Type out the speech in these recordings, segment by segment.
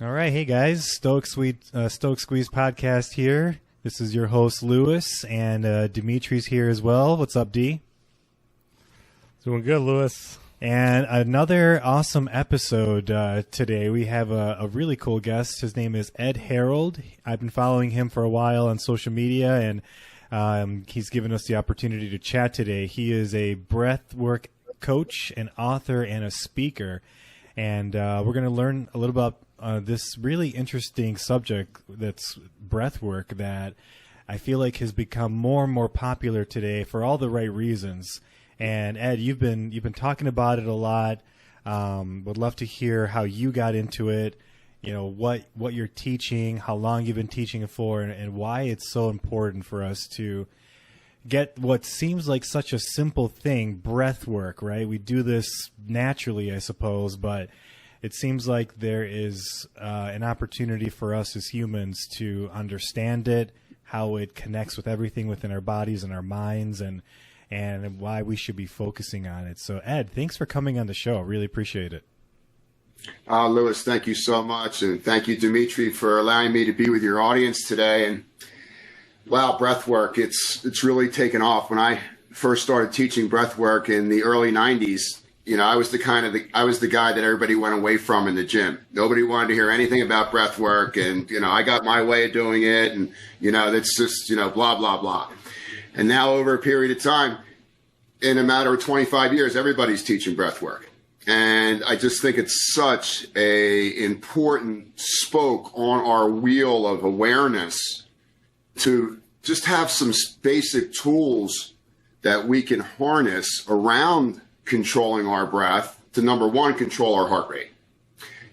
All right, hey guys, Stoic Squeeze podcast here. This is your host Lewis, and Dimitri's here as well. What's up, D? Doing good, Lewis. And another awesome episode today. We have a really cool guest. His name is Ed Harrold. I've been following him for a while on social media, and he's given us the opportunity to chat today. He is a breathwork coach, an author, and a speaker. And we're going to learn a little about this really interesting subject that's breathwork that I feel like has become more and more popular today for all the right reasons. And Ed, you've been talking about it a lot. Would love to hear how you got into it. You know, what you're teaching, how long you've been teaching it for, and why it's so important for us to get what seems like such a simple thing, breath work, right? We do this naturally, I suppose, but it seems like there is an opportunity for us as humans to understand it, how it connects with everything within our bodies and our minds, and why we should be focusing on it. So, Ed, thanks for coming on the show. Really appreciate it. Lewis, thank you so much. And thank you, Dimitri, for allowing me to be with your audience today. And wow, breathwork, it's really taken off. When I first started teaching breathwork in the early 90s, you know, I was the guy that everybody went away from in the gym. Nobody wanted to hear anything about breathwork, and you know, I got my way of doing it, and you know, that's just, you know, blah blah blah. And now, over a period of time, in a matter of 25 years, everybody's teaching breathwork, and I just think it's such a important spoke on our wheel of awareness to just have some basic tools that we can harness around controlling our breath to, number one, control our heart rate.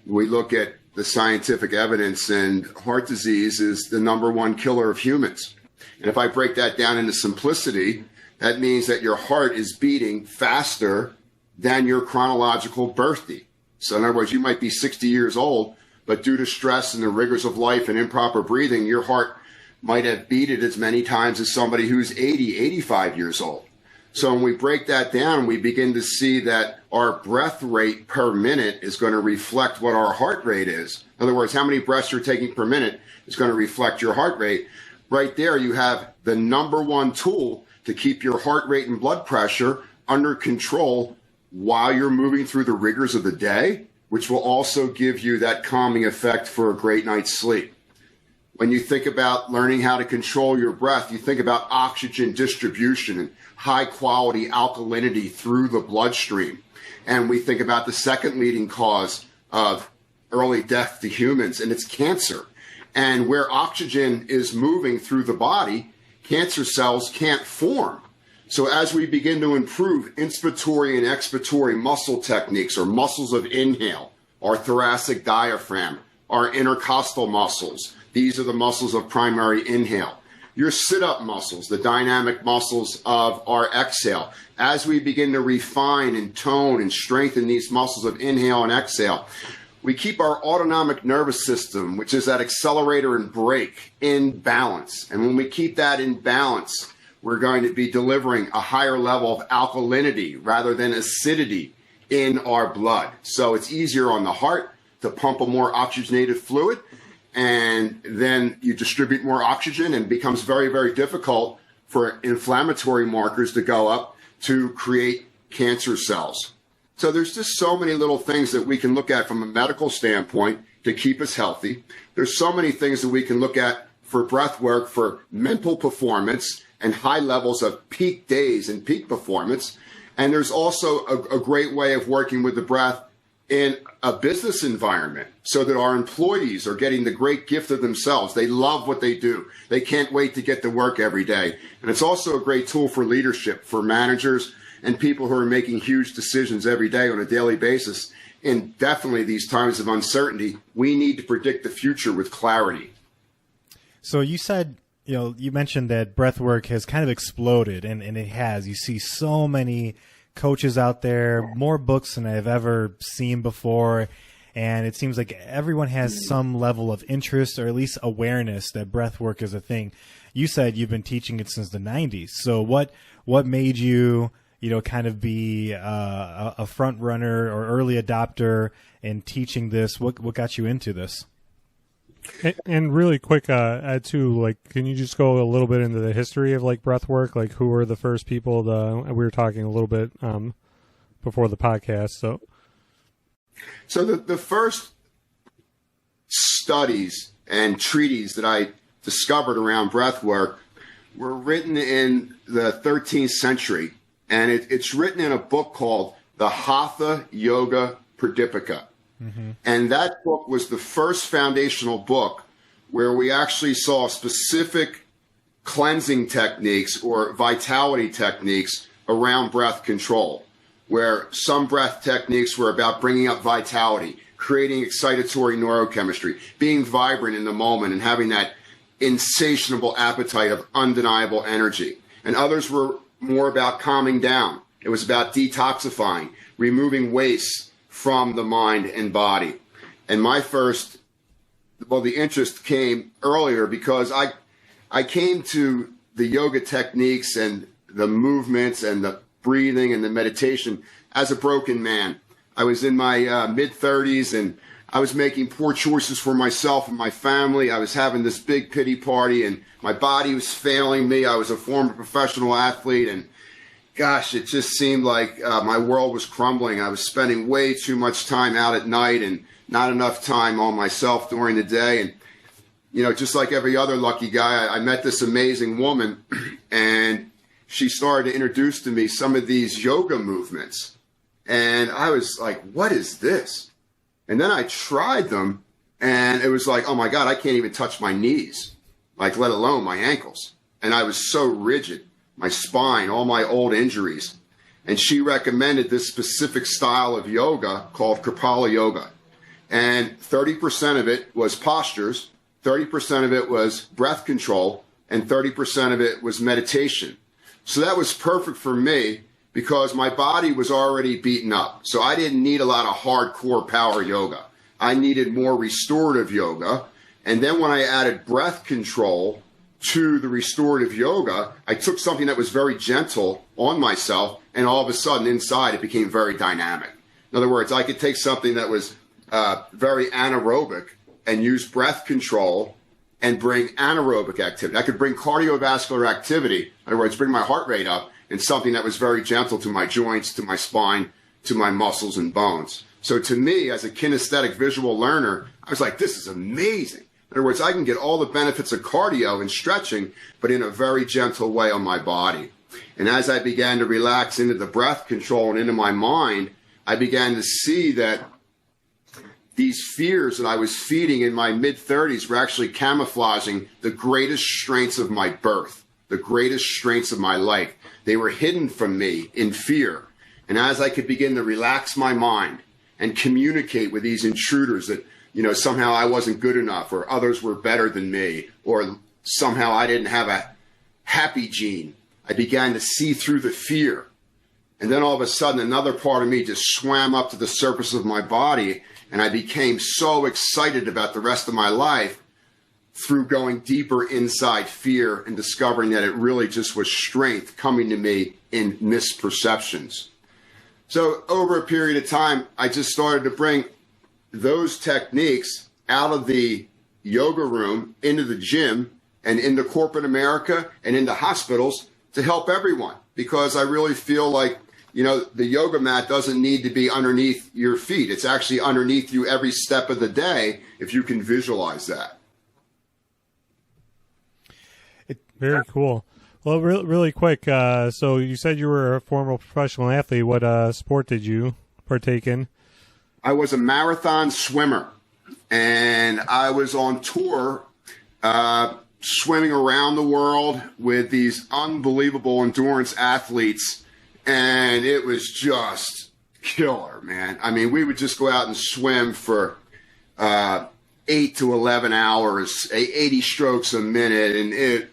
We look at the scientific evidence, and heart disease is the number one killer of humans. And if I break that down into simplicity, that means that your heart is beating faster than your chronological birthday. So in other words, you might be 60 years old, but due to stress and the rigors of life and improper breathing, your heart might have beat it as many times as somebody who's 80, 85 years old. So when we break that down, we begin to see that our breath rate per minute is going to reflect what our heart rate is. In other words, how many breaths you're taking per minute is going to reflect your heart rate. Right there, you have the number one tool to keep your heart rate and blood pressure under control while you're moving through the rigors of the day, which will also give you that calming effect for a great night's sleep. When you think about learning how to control your breath, you think about oxygen distribution and high quality alkalinity through the bloodstream. And we think about the second leading cause of early death to humans, and it's cancer. And where oxygen is moving through the body, cancer cells can't form. So as we begin to improve inspiratory and expiratory muscle techniques, or muscles of inhale, our thoracic diaphragm, our intercostal muscles, these are the muscles of primary inhale. Your sit-up muscles, the dynamic muscles of our exhale. As we begin to refine and tone and strengthen these muscles of inhale and exhale, we keep our autonomic nervous system, which is that accelerator and brake, in balance. And when we keep that in balance, we're going to be delivering a higher level of alkalinity rather than acidity in our blood. So it's easier on the heart to pump a more oxygenated fluid, and then you distribute more oxygen, and it becomes very, very difficult for inflammatory markers to go up to create cancer cells. So there's just so many little things that we can look at from a medical standpoint to keep us healthy. There's so many things that we can look at for breath work, for mental performance and high levels of peak days and peak performance. And there's also a great way of working with the breath in a business environment so that our employees are getting the great gift of themselves. They love what they do. They can't wait to get to work every day. And it's also a great tool for leadership, for managers and people who are making huge decisions every day on a daily basis. And definitely these times of uncertainty, we need to predict the future with clarity. So you said, you mentioned that breathwork has kind of exploded, and it has. You see so many coaches out there, more books than I've ever seen before, and it seems like everyone has some level of interest or at least awareness that breathwork is a thing. You said you've been teaching it since the 90s. So what made you, kind of be a front runner or early adopter in teaching this? What got you into this? And really quick, add too, like, can you just go a little bit into the history of like breath work? Like, who were the first people? We were talking a little bit before the podcast. So the first studies and treatises that I discovered around breath work were written in the 13th century, and it's written in a book called the Hatha Yoga Pradipika. Mm-hmm. And that book was the first foundational book where we actually saw specific cleansing techniques or vitality techniques around breath control, where some breath techniques were about bringing up vitality, creating excitatory neurochemistry, being vibrant in the moment and having that insatiable appetite of undeniable energy. And others were more about calming down. It was about detoxifying, removing waste from the mind and body. And the interest came earlier because I came to the yoga techniques and the movements and the breathing and the meditation as a broken man. I was in my mid-30s and I was making poor choices for myself and my family. I was having this big pity party and my body was failing me. I was a former professional athlete and gosh, it just seemed like my world was crumbling. I was spending way too much time out at night and not enough time on myself during the day. And, just like every other lucky guy, I met this amazing woman and she started to introduce to me some of these yoga movements. And I was like, what is this? And then I tried them and it was like, oh my God, I can't even touch my knees, like let alone my ankles. And I was so rigid. My spine, all my old injuries. And she recommended this specific style of yoga called Kapala yoga. And 30% of it was postures, 30% of it was breath control, and 30% of it was meditation. So that was perfect for me because my body was already beaten up. So I didn't need a lot of hardcore power yoga. I needed more restorative yoga. And then when I added breath control to the restorative yoga, I took something that was very gentle on myself, and all of a sudden inside it became very dynamic. In other words, I could take something that was very anaerobic and use breath control and bring anaerobic activity. I could bring cardiovascular activity, in other words, bring my heart rate up, and something that was very gentle to my joints, to my spine, to my muscles and bones. So to me, as a kinesthetic visual learner, I was like, this is amazing. In other words, I can get all the benefits of cardio and stretching, but in a very gentle way on my body. And as I began to relax into the breath control and into my mind, I began to see that these fears that I was feeding in my mid-30s were actually camouflaging the greatest strengths of my birth, the greatest strengths of my life. They were hidden from me in fear. And as I could begin to relax my mind and communicate with these intruders that somehow I wasn't good enough or others were better than me or somehow I didn't have a happy gene, I began to see through the fear. And then all of a sudden, another part of me just swam up to the surface of my body and I became so excited about the rest of my life through going deeper inside fear and discovering that it really just was strength coming to me in misperceptions. So over a period of time, I just started to bring those techniques out of the yoga room into the gym and into corporate America and into hospitals to help everyone, because I really feel like, the yoga mat doesn't need to be underneath your feet. It's actually underneath you every step of the day if you can visualize that. Very cool. Well, really quick, so you said you were a former professional athlete. What sport did you partake in? I was a marathon swimmer, and I was on tour swimming around the world with these unbelievable endurance athletes, and it was just killer, man. I mean, we would just go out and swim for 8 to 11 hours, 80 strokes a minute, and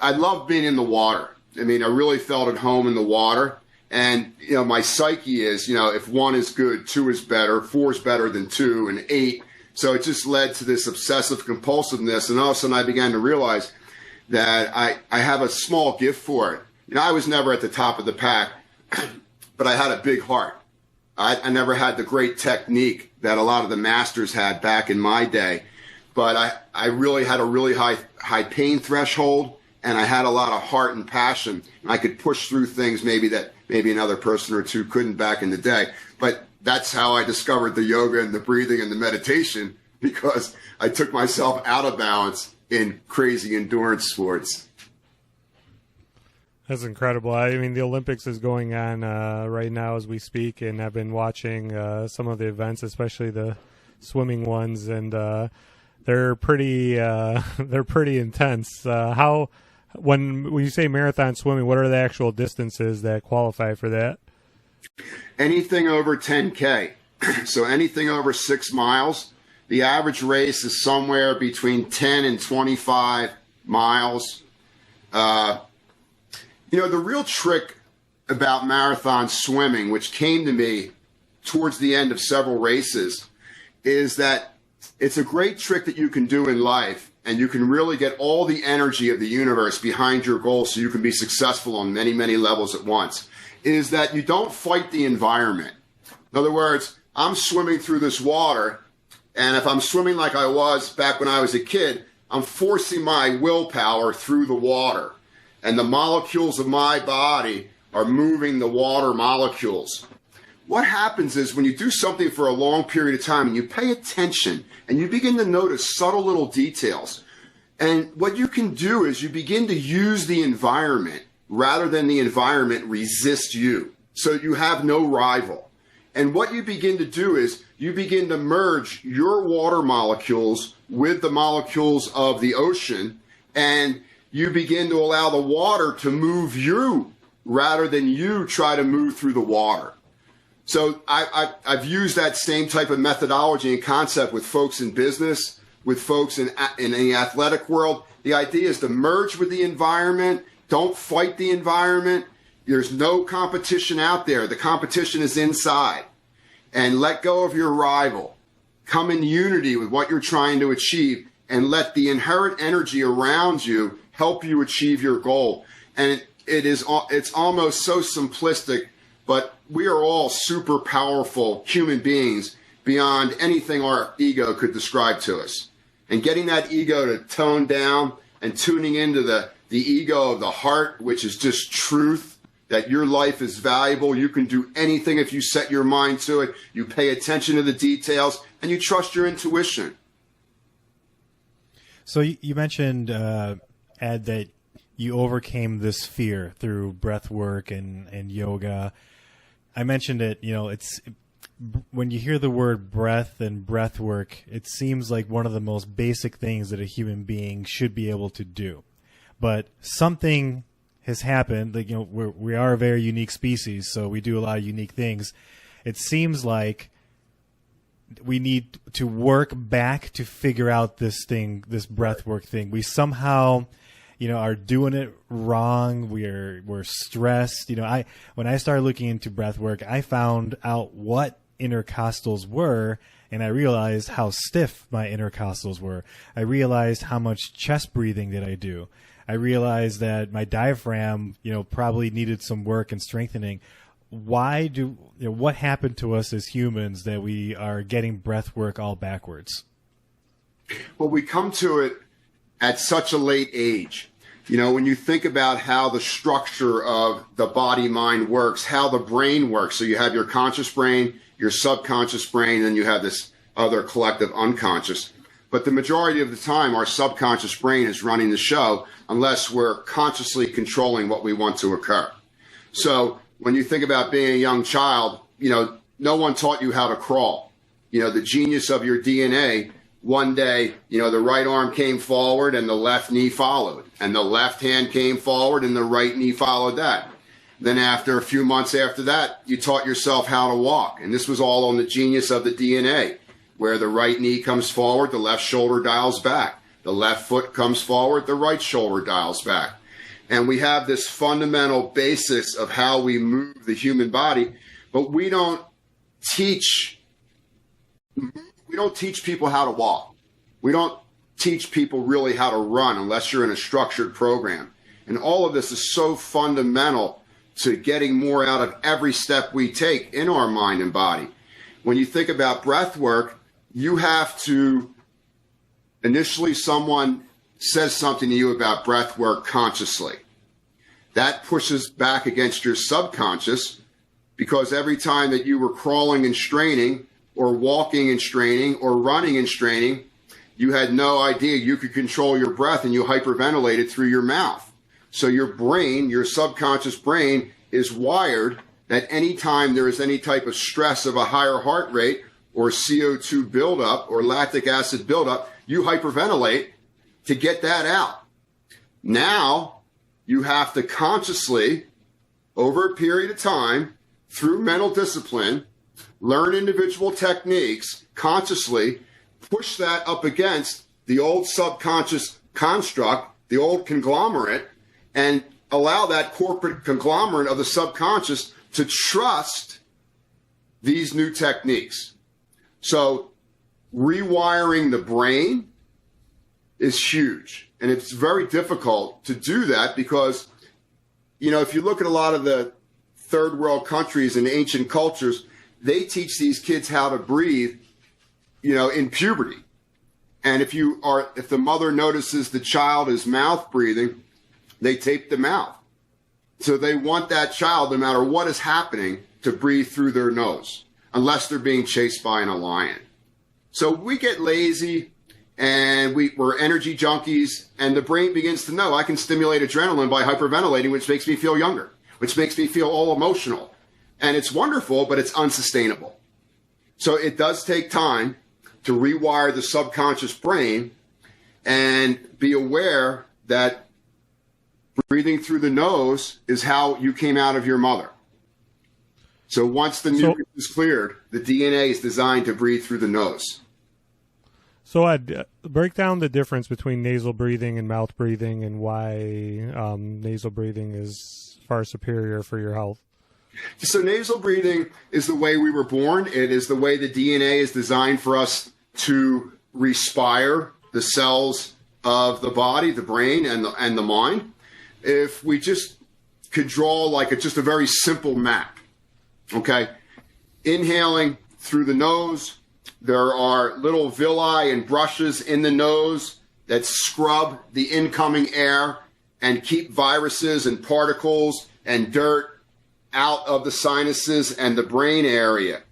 I loved being in the water. I mean, I really felt at home in the water. And, my psyche is, if 1 is good, 2 is better, 4 is better than 2, and 8. So it just led to this obsessive compulsiveness. And all of a sudden I began to realize that I have a small gift for it. I was never at the top of the pack, but I had a big heart. I never had the great technique that a lot of the masters had back in my day, but I really had a really high pain threshold, and I had a lot of heart and passion. I could push through things maybe another person or two couldn't back in the day. But that's how I discovered the yoga and the breathing and the meditation, because I took myself out of balance in crazy endurance sports. That's incredible. I mean, the Olympics is going on right now as we speak, and I've been watching some of the events, especially the swimming ones, and they're pretty intense. When you say marathon swimming, what are the actual distances that qualify for that? Anything over 10K, so anything over 6 miles. The average race is somewhere between 10 and 25 miles. The real trick about marathon swimming, which came to me towards the end of several races, is that it's a great trick that you can do in life, and you can really get all the energy of the universe behind your goal so you can be successful on many, many levels at once, is that you don't fight the environment. In other words, I'm swimming through this water, and if I'm swimming like I was back when I was a kid, I'm forcing my willpower through the water. And the molecules of my body are moving the water molecules. What happens is when you do something for a long period of time and you pay attention and you begin to notice subtle little details, and what you can do is you begin to use the environment rather than the environment resist you. So you have no rival. And what you begin to do is you begin to merge your water molecules with the molecules of the ocean, and you begin to allow the water to move you rather than you try to move through the water. So I've used that same type of methodology and concept with folks in business, with folks in the athletic world. The idea is to merge with the environment. Don't fight the environment. There's no competition out there. The competition is inside. And let go of your rival. Come in unity with what you're trying to achieve, and let the inherent energy around you help you achieve your goal. And it's almost so simplistic, but we are all super powerful human beings beyond anything our ego could describe to us. And getting that ego to tone down and tuning into the ego of the heart, which is just truth, that your life is valuable. You can do anything if you set your mind to it. You pay attention to the details, and you trust your intuition. So you mentioned, Ed, that you overcame this fear through breath work and yoga. I mentioned it, it's when you hear the word breath and breath work, it seems like one of the most basic things that a human being should be able to do. But something has happened. Like, we are a very unique species, so we do a lot of unique things. It seems like we need to work back to figure out this breath work thing. We somehow, are doing it wrong. We're stressed. When I started looking into breath work, I found out what intercostals were, and I realized how stiff my intercostals were. I realized how much chest breathing that I do. I realized that my diaphragm, probably needed some work and strengthening. What happened to us as humans that we are getting breath work all backwards? Well, we come to it at such a late age. When you think about how the structure of the body-mind works, how the brain works. So you have your conscious brain, your subconscious brain, and you have this other collective unconscious. But the majority of the time, our subconscious brain is running the show unless we're consciously controlling what we want to occur. So when you think about being a young child, no one taught you how to crawl. The genius of your DNA, one day, the right arm came forward and the left knee followed, and the left hand came forward and the right knee followed that. Then after a few months after that, you taught yourself how to walk. And this was all on the genius of the DNA, where the right knee comes forward, the left shoulder dials back. The left foot comes forward, the right shoulder dials back. And we have this fundamental basis of how we move the human body, but we don't teach people how to walk. We don't teach people really how to run unless you're in a structured program. And all of this is so fundamental to getting more out of every step we take in our mind and body. When you think about breath work, you have to, initially someone says something to you about breath work consciously. That pushes back against your subconscious, because every time that you were crawling and straining, or walking and straining, or running and straining, you had no idea you could control your breath, and you hyperventilated through your mouth. So your brain, your subconscious brain, is wired that anytime there is any type of stress of a higher heart rate or CO2 buildup or lactic acid buildup, you hyperventilate to get that out. Now you have to consciously, over a period of time, through mental discipline, learn individual techniques, consciously push that up against the old subconscious construct, the old conglomerate, and allow that corporate conglomerate of the subconscious to trust these new techniques. So rewiring the brain is huge. And it's very difficult to do that because, if you look at a lot of the third world countries and ancient cultures, they teach these kids how to breathe, in puberty. And if the mother notices the child is mouth breathing, they tape the mouth. So they want that child, no matter what is happening, to breathe through their nose, unless they're being chased by a lion. So we get lazy and we're energy junkies, and the brain begins to know I can stimulate adrenaline by hyperventilating, which makes me feel younger, which makes me feel all emotional. And it's wonderful, but it's unsustainable. So it does take time to rewire the subconscious brain and be aware that breathing through the nose is how you came out of your mother. So once the mucus is cleared, the DNA is designed to breathe through the nose. So Ed, break down the difference between nasal breathing and mouth breathing, and why nasal breathing is far superior for your health. So nasal breathing is the way we were born. It is the way the DNA is designed for us to respire the cells of the body, the brain, and the mind. If we just could draw just a very simple map, okay? Inhaling through the nose, there are little villi and brushes in the nose that scrub the incoming air and keep viruses and particles and dirt out of the sinuses and the brain area.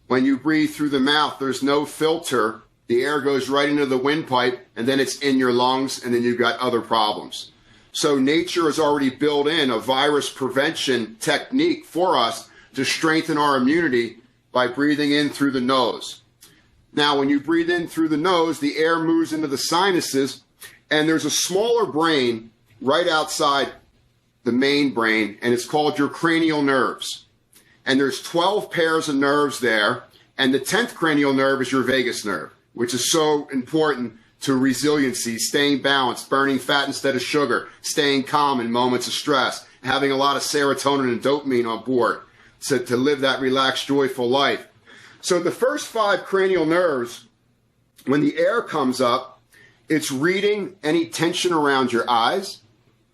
When you breathe through the mouth, there's no filter. The air goes right into the windpipe, and then it's in your lungs, and then you've got other problems. So nature has already built in a virus prevention technique for us to strengthen our immunity by breathing in through the nose. Now, when you breathe in through the nose, the air moves into the sinuses, and there's a smaller brain right outside the main brain, and it's called your cranial nerves. And there's 12 pairs of nerves there, and the 10th cranial nerve is your vagus nerve, which is so important to resiliency, staying balanced, burning fat instead of sugar, staying calm in moments of stress, having a lot of serotonin and dopamine on board to live that relaxed, joyful life. So the first 5 cranial nerves, when the air comes up, it's reading any tension around your eyes.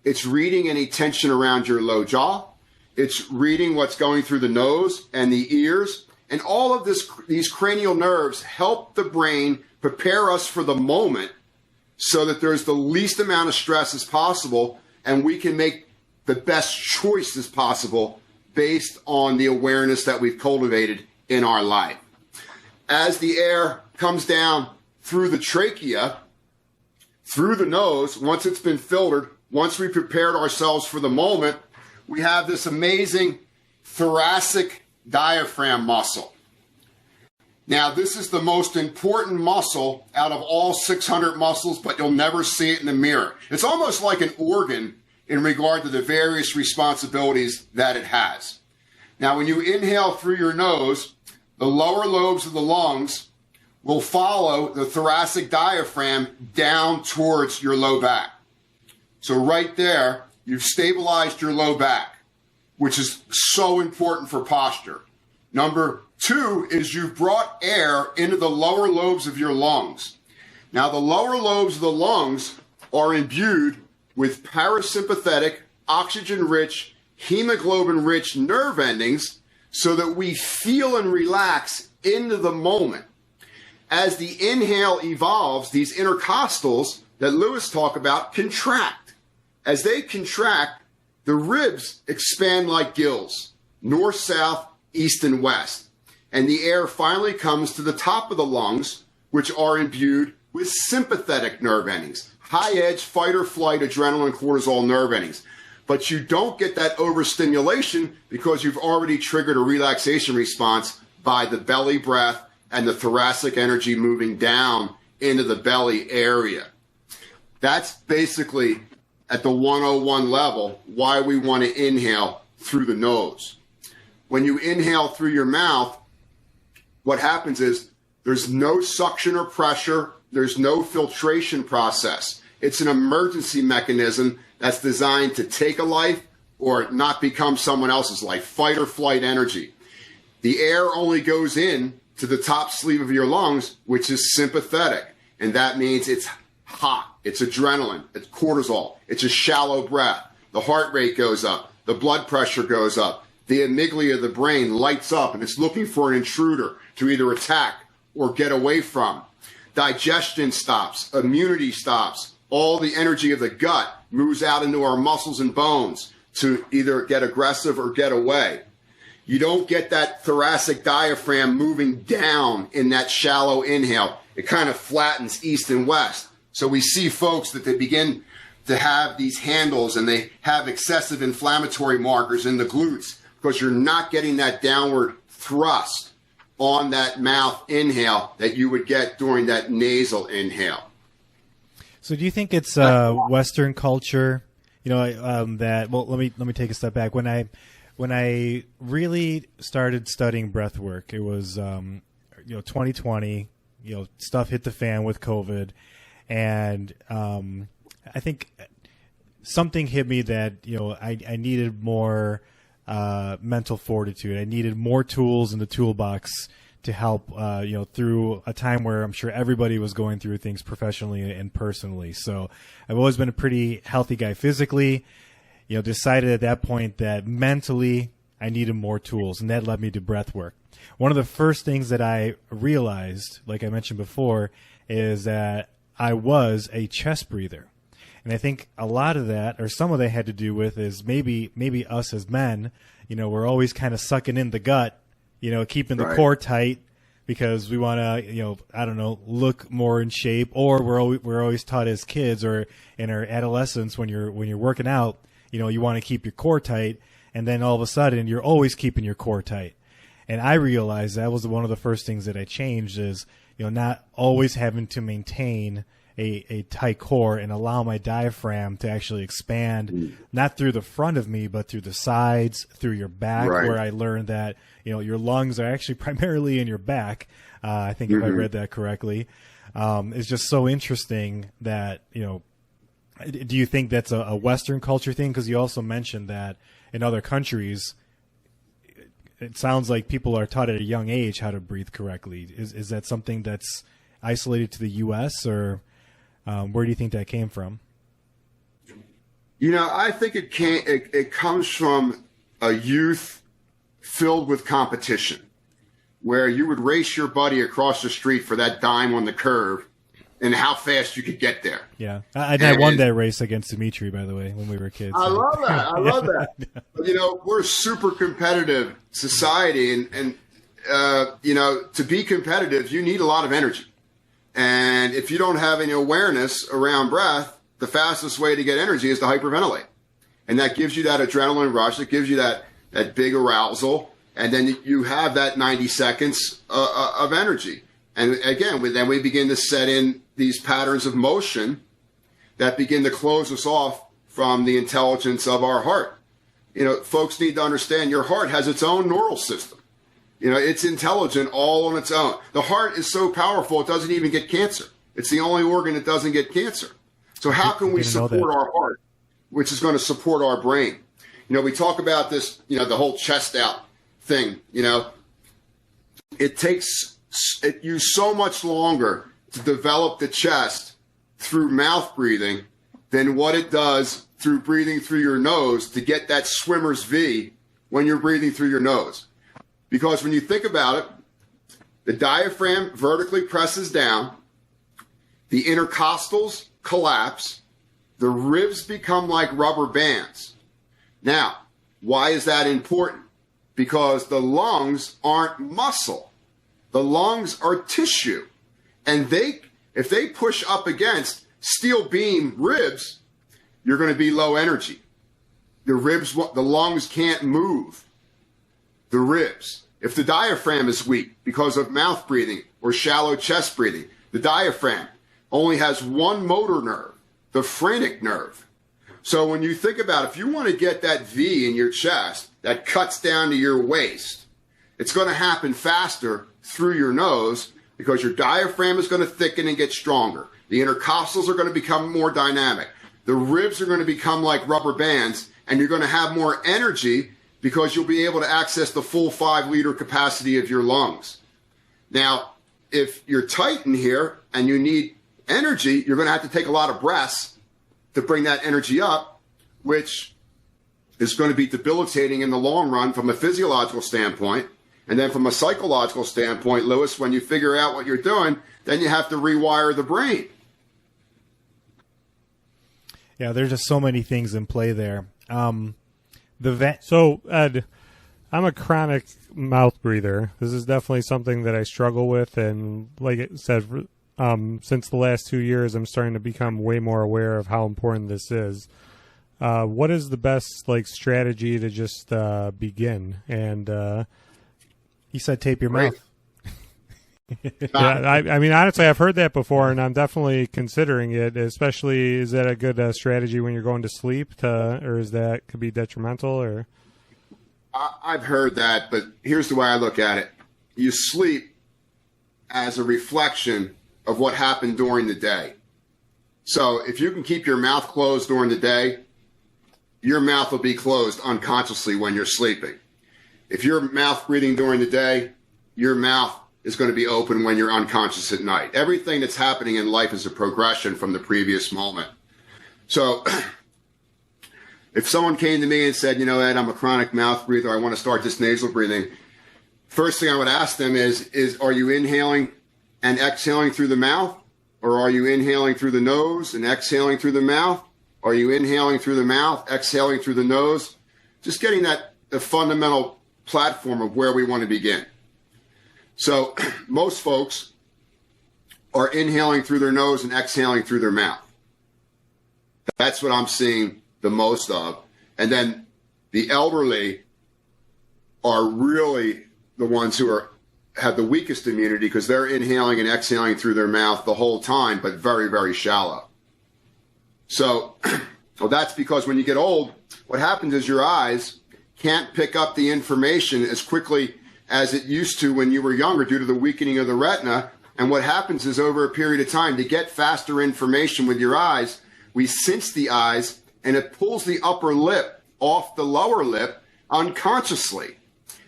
It's reading any tension around your low jaw. It's reading what's going through the nose and the ears. And all of these cranial nerves help the brain prepare us for the moment so that there's the least amount of stress as possible, and we can make the best choices possible based on the awareness that we've cultivated in our life. As the air comes down through the trachea, through the nose, once it's been filtered, once we prepared ourselves for the moment, we have this amazing thoracic diaphragm muscle. Now, this is the most important muscle out of all 600 muscles, but you'll never see it in the mirror. It's almost like an organ in regard to the various responsibilities that it has. Now, when you inhale through your nose, the lower lobes of the lungs will follow the thoracic diaphragm down towards your low back. So right there, you've stabilized your low back, which is so important for posture. Number 2 is you've brought air into the lower lobes of your lungs. Now, the lower lobes of the lungs are imbued with parasympathetic, oxygen-rich hemoglobin-rich nerve endings so that we feel and relax into the moment. As the inhale evolves, these intercostals that Lewis talked about contract. As they contract, the ribs expand like gills, north, south, east, and west. And the air finally comes to the top of the lungs, which are imbued with sympathetic nerve endings, high-edge fight or flight, adrenaline, cortisol nerve endings. But you don't get that overstimulation because you've already triggered a relaxation response by the belly breath and the thoracic energy moving down into the belly area. That's basically at the 101 level why we want to inhale through the nose. When you inhale through your mouth, what happens is there's no suction or pressure, there's no filtration process. It's an emergency mechanism that's designed to take a life or not become someone else's life, fight or flight energy. The air only goes in to the top sleeve of your lungs, which is sympathetic. And that means it's hot, it's adrenaline, it's cortisol, it's a shallow breath. The heart rate goes up, the blood pressure goes up, the amygdala of the brain lights up and it's looking for an intruder to either attack or get away from. Digestion stops, immunity stops, all the energy of the gut moves out into our muscles and bones to either get aggressive or get away. You don't get that thoracic diaphragm moving down in that shallow inhale. It kind of flattens east and west. So we see folks that they begin to have these handles and they have excessive inflammatory markers in the glutes because you're not getting that downward thrust on that mouth inhale that you would get during that nasal inhale. So do you think it's Western culture, that, well, let me take a step back. When I really started studying breath work, it was 2020, stuff hit the fan with COVID, and I think something hit me that I needed more mental fortitude. I needed more tools in the toolbox to help through a time where I'm sure everybody was going through things professionally and personally. So I've always been a pretty healthy guy physically. Decided at that point that mentally I needed more tools, and that led me to breath work. One of the first things that I realized, like I mentioned before, is that I was a chest breather. And I think a lot of that, or some of that, had to do with is maybe us as men, we're always kind of sucking in the gut, keeping the core tight because we want to, look more in shape. Or we're always taught as kids or in our adolescence when you're working out, you want to keep your core tight, and then all of a sudden you're always keeping your core tight. And I realized that was one of the first things that I changed is, not always having to maintain a tight core and allow my diaphragm to actually expand, not through the front of me, but through the sides, through your back, where I learned that, your lungs are actually primarily in your back. I think if I read that correctly, it's just so interesting that, do you think that's a Western culture thing? Because you also mentioned that in other countries, it sounds like people are taught at a young age how to breathe correctly. Is that something that's isolated to the U.S. or where do you think that came from? I think it comes from a youth filled with competition, where you would race your buddy across the street for that dime on the curve and how fast you could get there. Yeah. I won that race against Dimitri, by the way, when we were kids. I love that. I love that. But, we're a super competitive society, and to be competitive, you need a lot of energy. And if you don't have any awareness around breath, the fastest way to get energy is to hyperventilate. And that gives you that adrenaline rush. It gives you that big arousal. And then you have that 90 seconds of energy. And again, then we begin to set in these patterns of motion that begin to close us off from the intelligence of our heart. Folks need to understand your heart has its own neural system. It's intelligent all on its own. The heart is so powerful, it doesn't even get cancer. It's the only organ that doesn't get cancer. So how can we support our heart, which is going to support our brain? We talk about this, the whole chest out thing. It takes you so much longer to develop the chest through mouth breathing than what it does through breathing through your nose to get that swimmer's V when you're breathing through your nose. Because when you think about it, the diaphragm vertically presses down, the intercostals collapse, the ribs become like rubber bands. Now, why is that important? Because the lungs aren't muscle. The lungs are tissue. And if they push up against steel beam ribs, you're going to be low energy. The lungs can't move the ribs. If the diaphragm is weak because of mouth breathing or shallow chest breathing, the diaphragm only has one motor nerve, the phrenic nerve. So when you think about if you want to get that V in your chest that cuts down to your waist, it's going to happen faster through your nose because your diaphragm is going to thicken and get stronger. The intercostals are going to become more dynamic. The ribs are going to become like rubber bands, and you're going to have more energy because you'll be able to access the full 5-liter capacity of your lungs. Now, if you're tight in here and you need energy, you're going to have to take a lot of breaths to bring that energy up, which is going to be debilitating in the long run from a physiological standpoint. And then from a psychological standpoint, Lewis, when you figure out what you're doing, then you have to rewire the brain. Yeah, there's just so many things in play there. So, Ed, I'm a chronic mouth breather. This is definitely something that I struggle with, and like it said, since the last 2 years, I'm starting to become way more aware of how important this is. What is the best strategy to just begin? And he said, tape your mouth. Yeah, I mean, honestly, I've heard that before, and I'm definitely considering it. Especially, is that a good strategy when you're going to sleep, or is that could be detrimental? Or I've heard that, but here's the way I look at it: you sleep as a reflection of what happened during the day. So, if you can keep your mouth closed during the day, your mouth will be closed unconsciously when you're sleeping. If you're mouth breathing during the day, your mouth is going to be open when you're unconscious at night. Everything that's happening in life is a progression from the previous moment. So if someone came to me and said, Ed, I'm a chronic mouth breather, I want to start this nasal breathing, first thing I would ask them is are you inhaling and exhaling through the mouth? Or are you inhaling through the nose and exhaling through the mouth? Are you inhaling through the mouth, exhaling through the nose? Just getting the fundamental platform of where we want to begin. So most folks are inhaling through their nose and exhaling through their mouth. That's what I'm seeing the most of. And then the elderly are really the ones who have the weakest immunity because they're inhaling and exhaling through their mouth the whole time, but very, very shallow. So well, that's because when you get old, what happens is your eyes can't pick up the information as quickly as it used to when you were younger due to the weakening of the retina. And what happens is over a period of time, to get faster information with your eyes, we cinch the eyes and it pulls the upper lip off the lower lip unconsciously.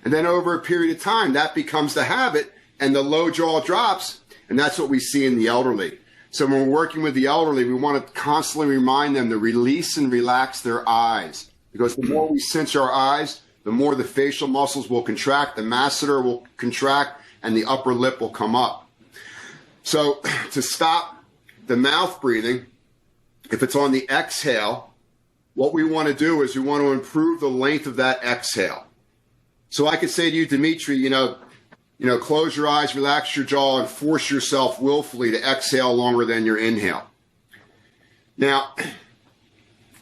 And then over a period of time, that becomes the habit and the low jaw drops. And that's what we see in the elderly. So when we're working with the elderly, we want to constantly remind them to release and relax their eyes. Because the more we cinch our eyes, the more the facial muscles will contract, the masseter will contract, and the upper lip will come up. So to stop the mouth breathing, if it's on the exhale, what we want to do is we want to improve the length of that exhale. So I could say to you, Dimitri, close your eyes, relax your jaw, and force yourself willfully to exhale longer than your inhale. Now,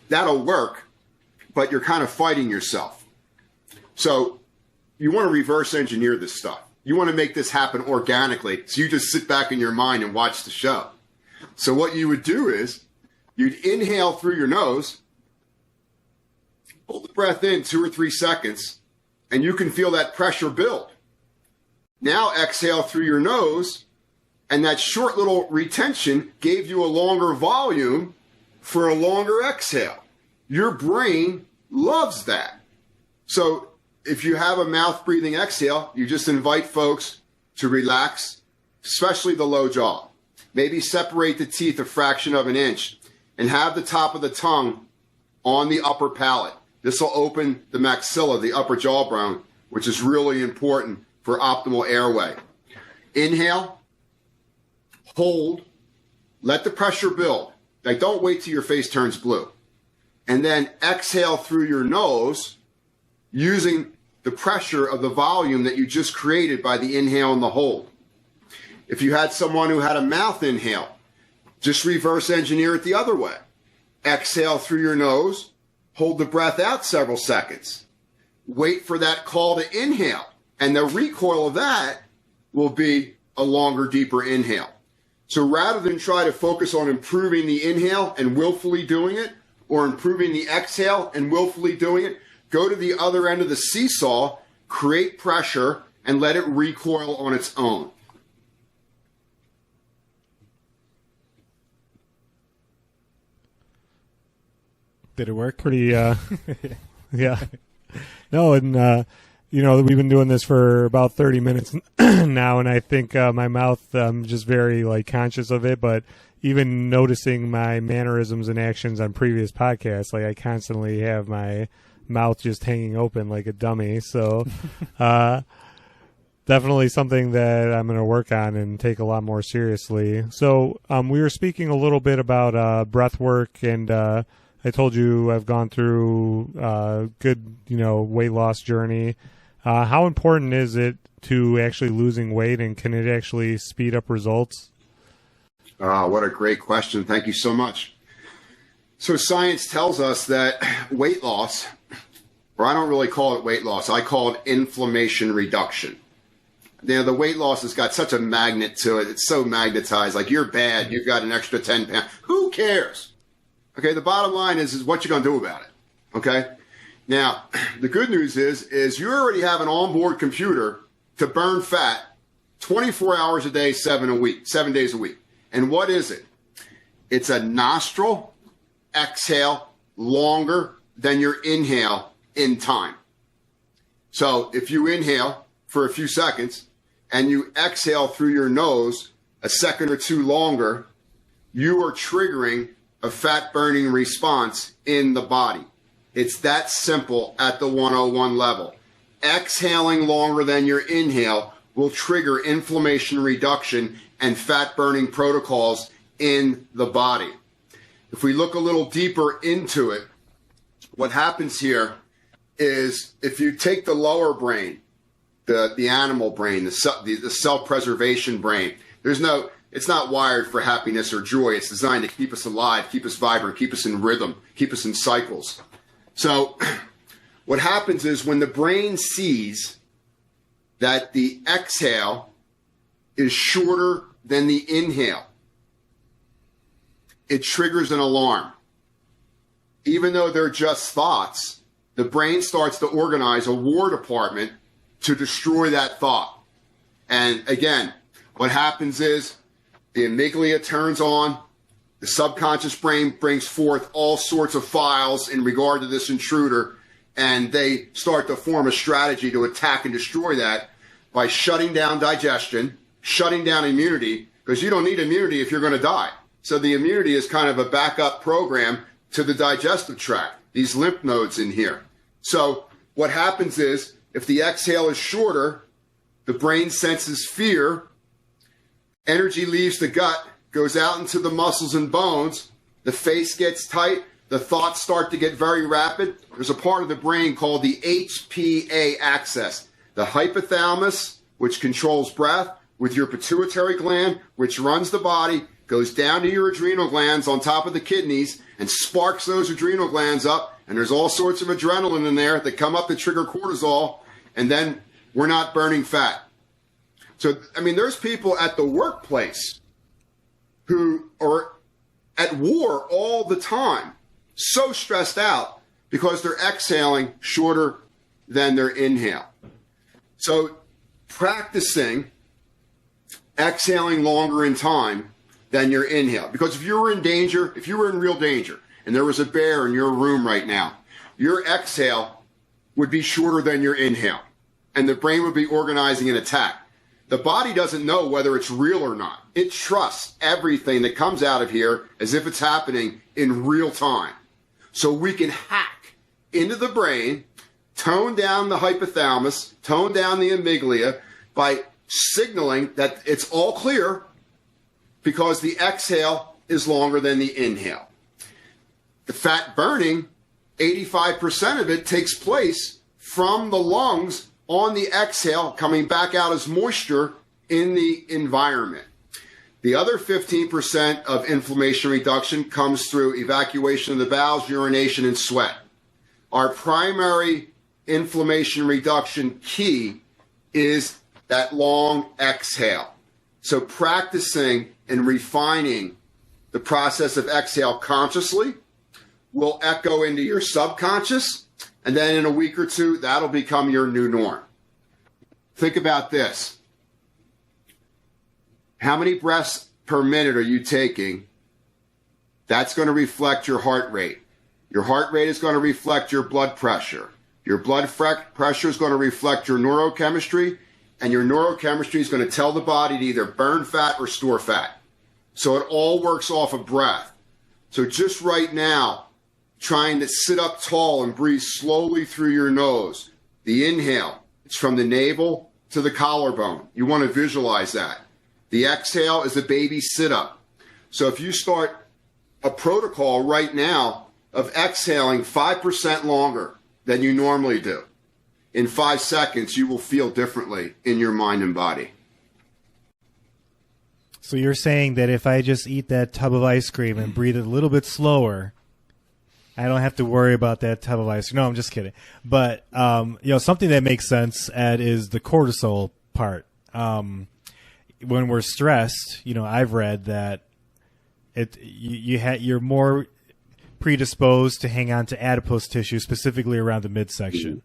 that'll work, but you're kind of fighting yourself. So you want to reverse engineer this stuff. You want to make this happen organically. So you just sit back in your mind and watch the show. So what you would do is you'd inhale through your nose, hold the breath in 2 or 3 seconds, and you can feel that pressure build. Now exhale through your nose, and that short little retention gave you a longer volume for a longer exhale. Your brain loves that. So if you have a mouth breathing exhale, you just invite folks to relax, especially the low jaw. Maybe separate the teeth a fraction of an inch and have the top of the tongue on the upper palate. This will open the maxilla, the upper jawbone, which is really important for optimal airway. Inhale, hold, let the pressure build. Like, don't wait till your face turns blue. And then exhale through your nose using the pressure of the volume that you just created by the inhale and the hold. If you had someone who had a mouth inhale, just reverse engineer it the other way. Exhale through your nose, hold the breath out several seconds. Wait for that call to inhale, and the recoil of that will be a longer, deeper inhale. So rather than try to focus on improving the inhale and willfully doing it, or improving the exhale and willfully doing it, go to the other end of the seesaw, create pressure, and let it recoil on its own. Did it work? Pretty, yeah. No, and, we've been doing this for about 30 minutes now, and I think my mouth, I'm just very, conscious of it, but even noticing my mannerisms and actions on previous podcasts, I constantly have my mouth just hanging open like a dummy. So definitely something that I'm going to work on and take a lot more seriously. So we were speaking a little bit about breath work, and I told you I've gone through a good, weight loss journey. How important is it to actually losing weight, and can it actually speed up results? What a great question. Thank you so much. So science tells us that weight loss, or I don't really call it weight loss, I call it inflammation reduction. The weight loss has got such a magnet to it. It's so magnetized. Like, you're bad, you've got an extra 10 pounds. Who cares? Okay, the bottom line is what you're going to do about it. Okay? Now, the good news is you already have an onboard computer to burn fat 24 hours a day, 7 days a week. And what is it? It's a nostril exhale longer than your inhale in time. So if you inhale for a few seconds and you exhale through your nose a second or two longer, you are triggering a fat burning response in the body. It's that simple at the 101 level. Exhaling longer than your inhale will trigger inflammation reduction and fat burning protocols in the body. If we look a little deeper into it, what happens here is if you take the lower brain, the animal brain, the self-preservation brain, it's not wired for happiness or joy. It's designed to keep us alive, keep us vibrant, keep us in rhythm, keep us in cycles. So what happens is when the brain sees that the exhale is shorter than the inhale, it triggers an alarm. Even though they're just thoughts, the brain starts to organize a war department to destroy that thought. And again, what happens is the amygdala turns on, the subconscious brain brings forth all sorts of files in regard to this intruder, and they start to form a strategy to attack and destroy that by shutting down digestion, shutting down immunity, because you don't need immunity if you're going to die. So the immunity is kind of a backup program to the digestive tract, these lymph nodes in here. So what happens is if the exhale is shorter, the brain senses fear, energy leaves the gut, goes out into the muscles and bones, the face gets tight, the thoughts start to get very rapid. There's a part of the brain called the HPA axis, the hypothalamus, which controls breath, with your pituitary gland, which runs the body, goes down to your adrenal glands on top of the kidneys and sparks those adrenal glands up. And there's all sorts of adrenaline in there that come up to trigger cortisol, and then we're not burning fat. So, there's people at the workplace who are at war all the time, so stressed out because they're exhaling shorter than their inhale. So practicing exhaling longer in time than your inhale. Because if you were in danger, if you were in real danger, and there was a bear in your room right now, your exhale would be shorter than your inhale, and the brain would be organizing an attack. The body doesn't know whether it's real or not. It trusts everything that comes out of here as if it's happening in real time. so we can hack into the brain, tone down the hypothalamus, tone down the amygdala by signaling that it's all clear because the exhale is longer than the inhale. The fat burning, 85% of it takes place from the lungs on the exhale, coming back out as moisture in the environment. The other 15% of inflammation reduction comes through evacuation of the bowels, urination, and sweat. Our primary inflammation reduction key is that long exhale. So practicing and refining the process of exhale consciously will echo into your subconscious, and then in a week or two, that'll become your new norm. Think about this. How many breaths per minute are you taking? That's going to reflect your heart rate. Your heart rate is going to reflect your blood pressure. Your blood pressure is going to reflect your neurochemistry, and your neurochemistry is going to tell the body to either burn fat or store fat. So it all works off of breath. So just right now, trying to sit up tall and breathe slowly through your nose. The inhale, it's from the navel to the collarbone. You want to visualize that. The exhale is a baby sit-up. So if you start a protocol right now of exhaling 5% longer than you normally do, in 5 seconds, you will feel differently in your mind and body. So you're saying that if I just eat that tub of ice cream and breathe a little bit slower, I don't have to worry about that tub of ice cream. No, I'm just kidding. But, something that makes sense, Ed, is the cortisol part. When we're stressed, I've read that you're more predisposed to hang on to adipose tissue, specifically around the midsection.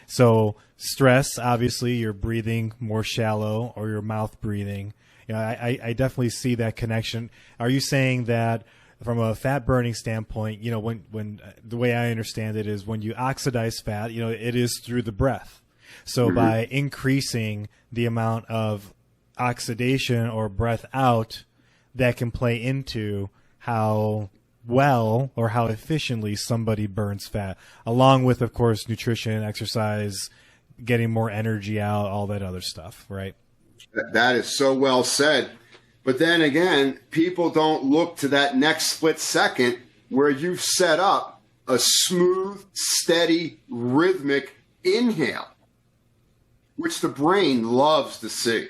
So stress, obviously, you're breathing more shallow, or your mouth breathing. I definitely see that connection. Are you saying that from a fat burning standpoint, when the way I understand it is when you oxidize fat, it is through the breath. So by increasing the amount of oxidation or breath out, that can play into how well or how efficiently somebody burns fat, along with, of course, nutrition, exercise, getting more energy out, all that other stuff, right? That is so well said. But then again, people don't look to that next split second where you've set up a smooth, steady, rhythmic inhale, which the brain loves to see.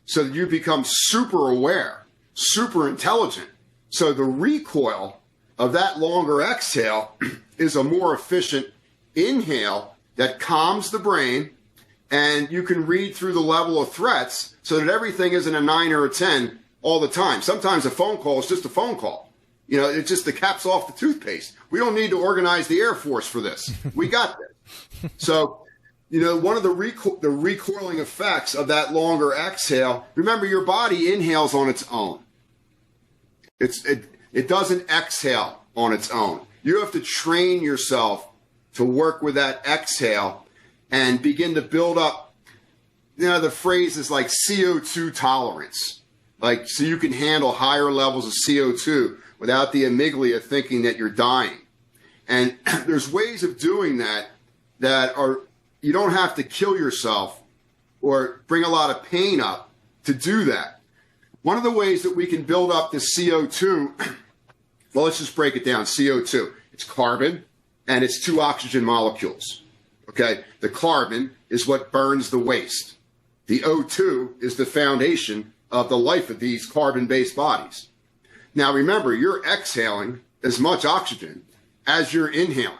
So that you become super aware, super intelligent. So the recoil of that longer exhale is a more efficient inhale that calms the brain, and you can read through the level of threats so that everything isn't a 9 or a 10 all the time. Sometimes a phone call is just a phone call. It's just the cap's off the toothpaste. We don't need to organize the Air Force for this. We got this. So, one of the recoiling effects of that longer exhale, remember, your body inhales on its own. It doesn't exhale on its own. You have to train yourself to work with that exhale and begin to build up, the phrase is like CO2 tolerance. So you can handle higher levels of CO2 without the amygdala thinking that you're dying. And there's ways of doing that are, you don't have to kill yourself or bring a lot of pain up to do that. One of the ways that we can build up the CO2, well, let's just break it down. CO2, it's carbon and it's 2 oxygen molecules. Okay, the carbon is what burns the waste. The O2 is the foundation of the life of these carbon-based bodies. Now remember, you're exhaling as much oxygen as you're inhaling.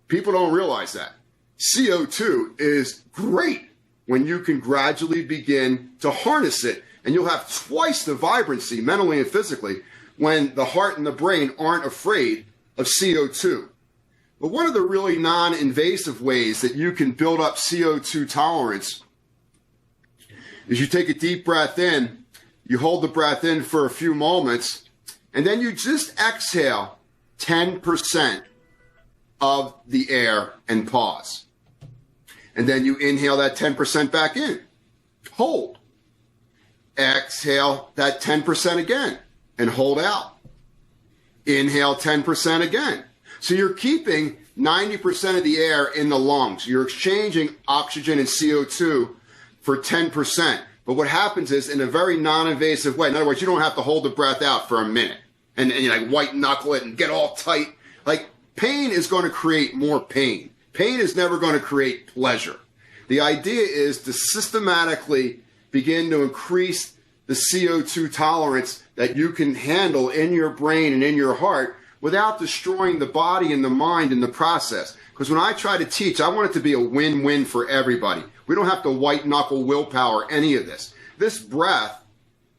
People don't realize that. CO2 is great when you can gradually begin to harness it, and you'll have twice the vibrancy, mentally and physically, when the heart and the brain aren't afraid of CO2. But one of the really non-invasive ways that you can build up CO2 tolerance is you take a deep breath in, you hold the breath in for a few moments, and then you just exhale 10% of the air and pause. And then you inhale that 10% back in. Hold. Exhale that 10% again and hold out. Inhale 10% again. So you're keeping 90% of the air in the lungs. You're exchanging oxygen and CO2 for 10%. But what happens is, in a very non-invasive way, in other words, you don't have to hold the breath out for a minute and you like white knuckle it and get all tight. Like, pain is going to create more pain. Pain is never going to create pleasure. The idea is to systematically begin to increase the CO2 tolerance that you can handle in your brain and in your heart without destroying the body and the mind in the process. Because when I try to teach, I want it to be a win-win for everybody. We don't have to white-knuckle willpower any of this. This breath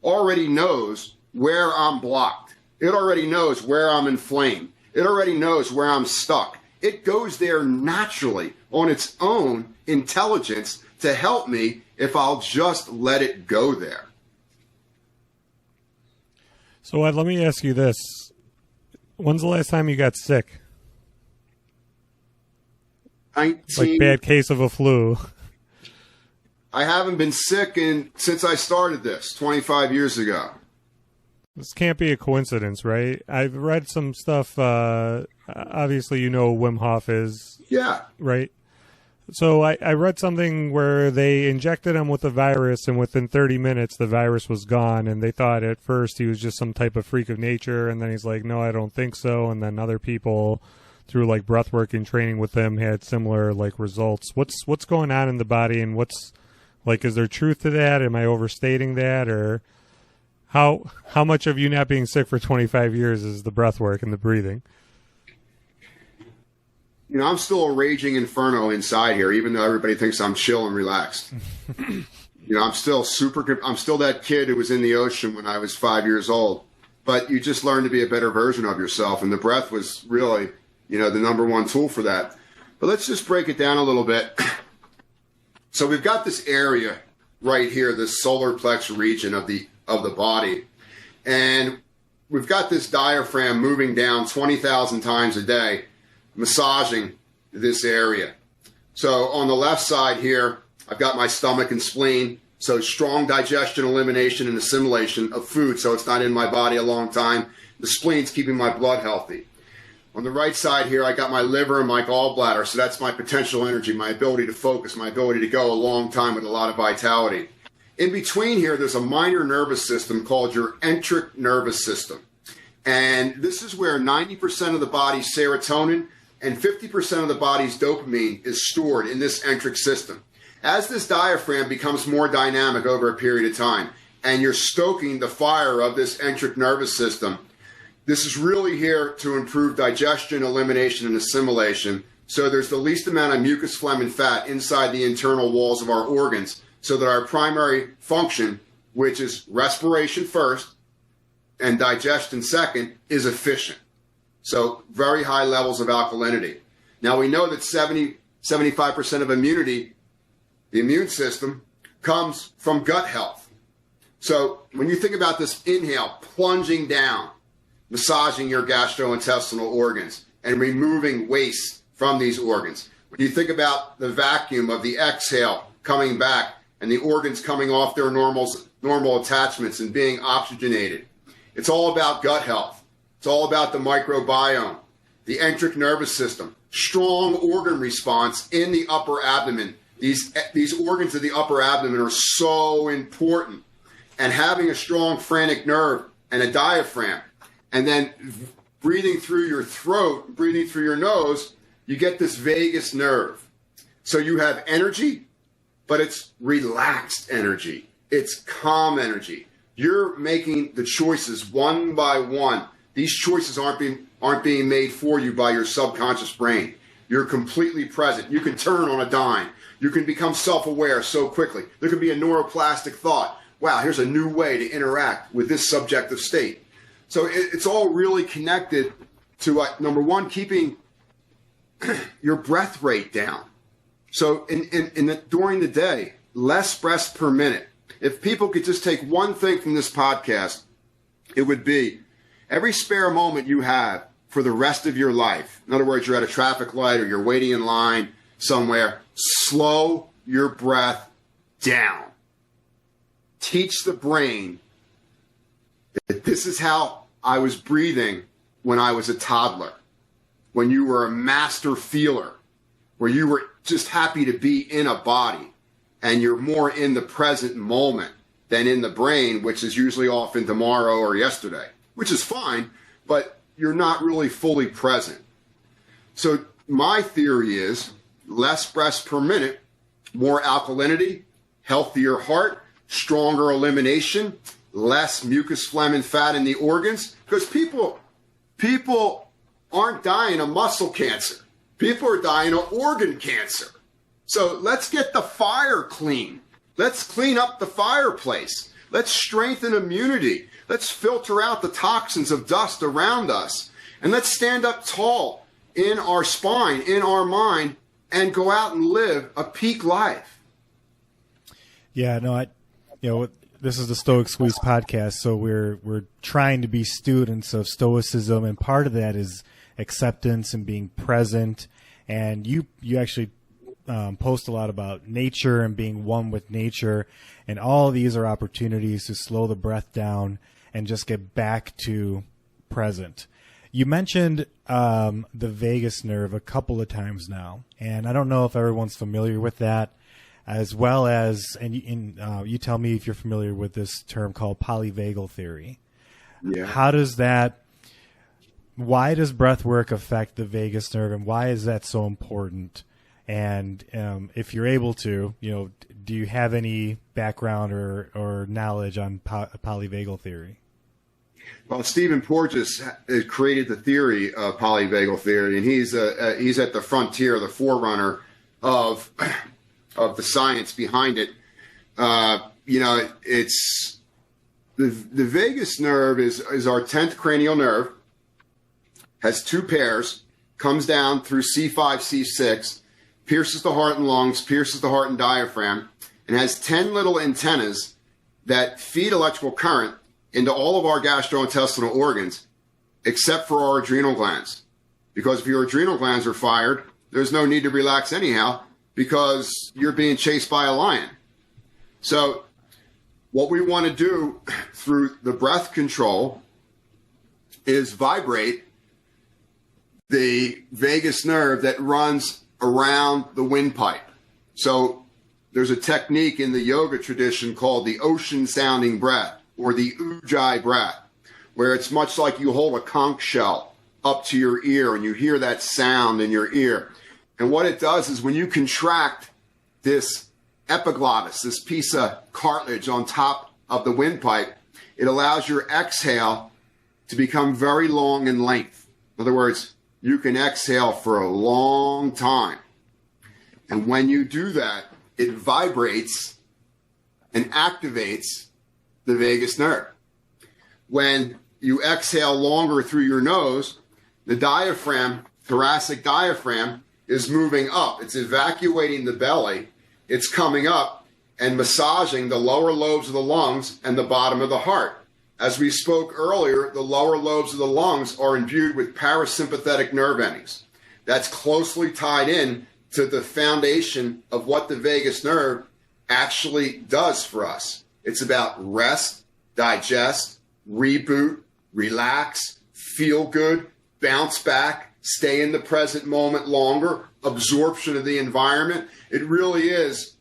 already knows where I'm blocked. It already knows where I'm inflamed. It already knows where I'm stuck. It goes there naturally on its own intelligence to help me if I'll just let it go there. So Ed, let me ask you this. When's the last time you got sick? 19, like bad case of a flu. I haven't been sick since I started this 25 years ago. This can't be a coincidence, right? I've read some stuff. Obviously, you know who Wim Hof is. Yeah. Right? So I read something where they injected him with a virus, and within 30 minutes, the virus was gone. And they thought at first he was just some type of freak of nature. And then he's like, no, I don't think so. And then other people, through like breathwork and training with him, had similar like results. What's going on in the body, and what's like, is there truth to that? Am I overstating that? Or how much of you not being sick for 25 years is the breathwork and the breathing? You know, I'm still a raging inferno inside here, even though everybody thinks I'm chill and relaxed. You know, I'm still that kid who was in the ocean when I was 5 years old. But you just learn to be a better version of yourself. And the breath was really, you know, the number one tool for that. But let's just break it down a little bit. So we've got this area right here, this solar plex region of the body. And we've got this diaphragm moving down 20,000 times a day, massaging this area. So on the left side here, I've got my stomach and spleen. So strong digestion, elimination, and assimilation of food, so it's not in my body a long time. The spleen's keeping my blood healthy. On the right side here, I got my liver and my gallbladder, so that's my potential energy, my ability to focus, my ability to go a long time with a lot of vitality. In between here, there's a minor nervous system called your enteric nervous system. And this is where 90% of the body's serotonin and 50% of the body's dopamine is stored in this enteric system. As this diaphragm becomes more dynamic over a period of time, and you're stoking the fire of this enteric nervous system, this is really here to improve digestion, elimination, and assimilation. So there's the least amount of mucus, phlegm, and fat inside the internal walls of our organs, so that our primary function, which is respiration first and digestion second, is efficient. So very high levels of alkalinity. Now we know that 75% of immunity, the immune system, comes from gut health. So when you think about this inhale, plunging down, massaging your gastrointestinal organs and removing waste from these organs. When you think about the vacuum of the exhale coming back and the organs coming off their normal attachments and being oxygenated, it's all about gut health. It's all about the microbiome, the enteric nervous system, strong organ response in the upper abdomen. These organs of the upper abdomen are so important. And having a strong phrenic nerve and a diaphragm, and then breathing through your throat, breathing through your nose, you get this vagus nerve. So you have energy, but it's relaxed energy. It's calm energy. You're making the choices one by one. These choices aren't being made for you by your subconscious brain. You're completely present. You can turn on a dime. You can become self-aware so quickly. There could be a neuroplastic thought. Wow, here's a new way to interact with this subjective state. So it's all really connected to, number one, keeping your breath rate down. So during the day, less breaths per minute. If people could just take one thing from this podcast, it would be every spare moment you have for the rest of your life. In other words, you're at a traffic light or you're waiting in line somewhere, slow your breath down. Teach the brain that this is how I was breathing when I was a toddler. when you were a master feeler, where you were just happy to be in a body and you're more in the present moment than in the brain, which is usually off in tomorrow or yesterday, which is fine, but you're not really fully present. So my theory is less breaths per minute, more alkalinity, healthier heart, stronger elimination, less mucus, phlegm, and fat in the organs, because people aren't dying of muscle cancer. People are dying of organ cancer. So let's get the fire clean. Let's clean up the fireplace. Let's strengthen immunity. Let's filter out the toxins of dust around us. And let's stand up tall in our spine, in our mind, and go out and live a peak life. Yeah, no, this is the Stoic Squeeze podcast, so we're trying to be students of Stoicism, and part of that is acceptance and being present. And you actually post a lot about nature and being one with nature, and all of these are opportunities to slow the breath down and just get back to present. You mentioned the vagus nerve a couple of times now, and I don't know if everyone's familiar with that, as well as, and you tell me if you're familiar with this term called polyvagal theory. Yeah. Why does breath work affect the vagus nerve, and why is that so important? And if you're able to, do you have any background or knowledge on polyvagal theory? Well, Stephen Porges created the theory of polyvagal theory, and he's at the frontier, the forerunner of the science behind it. It's the vagus nerve is our 10th cranial nerve, has two pairs, comes down through C5, C6, pierces the heart and lungs, pierces the heart and diaphragm, and has 10 little antennas that feed electrical current into all of our gastrointestinal organs, except for our adrenal glands. Because if your adrenal glands are fired, there's no need to relax anyhow, because you're being chased by a lion. So what we want to do through the breath control is vibrate the vagus nerve that runs around the windpipe. So there's a technique in the yoga tradition called the ocean sounding breath, or the ujjayi breath, where it's much like you hold a conch shell up to your ear and you hear that sound in your ear. And what it does is when you contract this epiglottis, this piece of cartilage on top of the windpipe, it allows your exhale to become very long in length. In other words, you can exhale for a long time. And when you do that, it vibrates and activates the vagus nerve. When you exhale longer through your nose, the diaphragm, thoracic diaphragm, is moving up. It's evacuating the belly. It's coming up and massaging the lower lobes of the lungs and the bottom of the heart. As we spoke earlier, the lower lobes of the lungs are imbued with parasympathetic nerve endings. That's closely tied in to the foundation of what the vagus nerve actually does for us. It's about rest, digest, reboot, relax, feel good, bounce back, stay in the present moment longer, absorption of the environment. It really is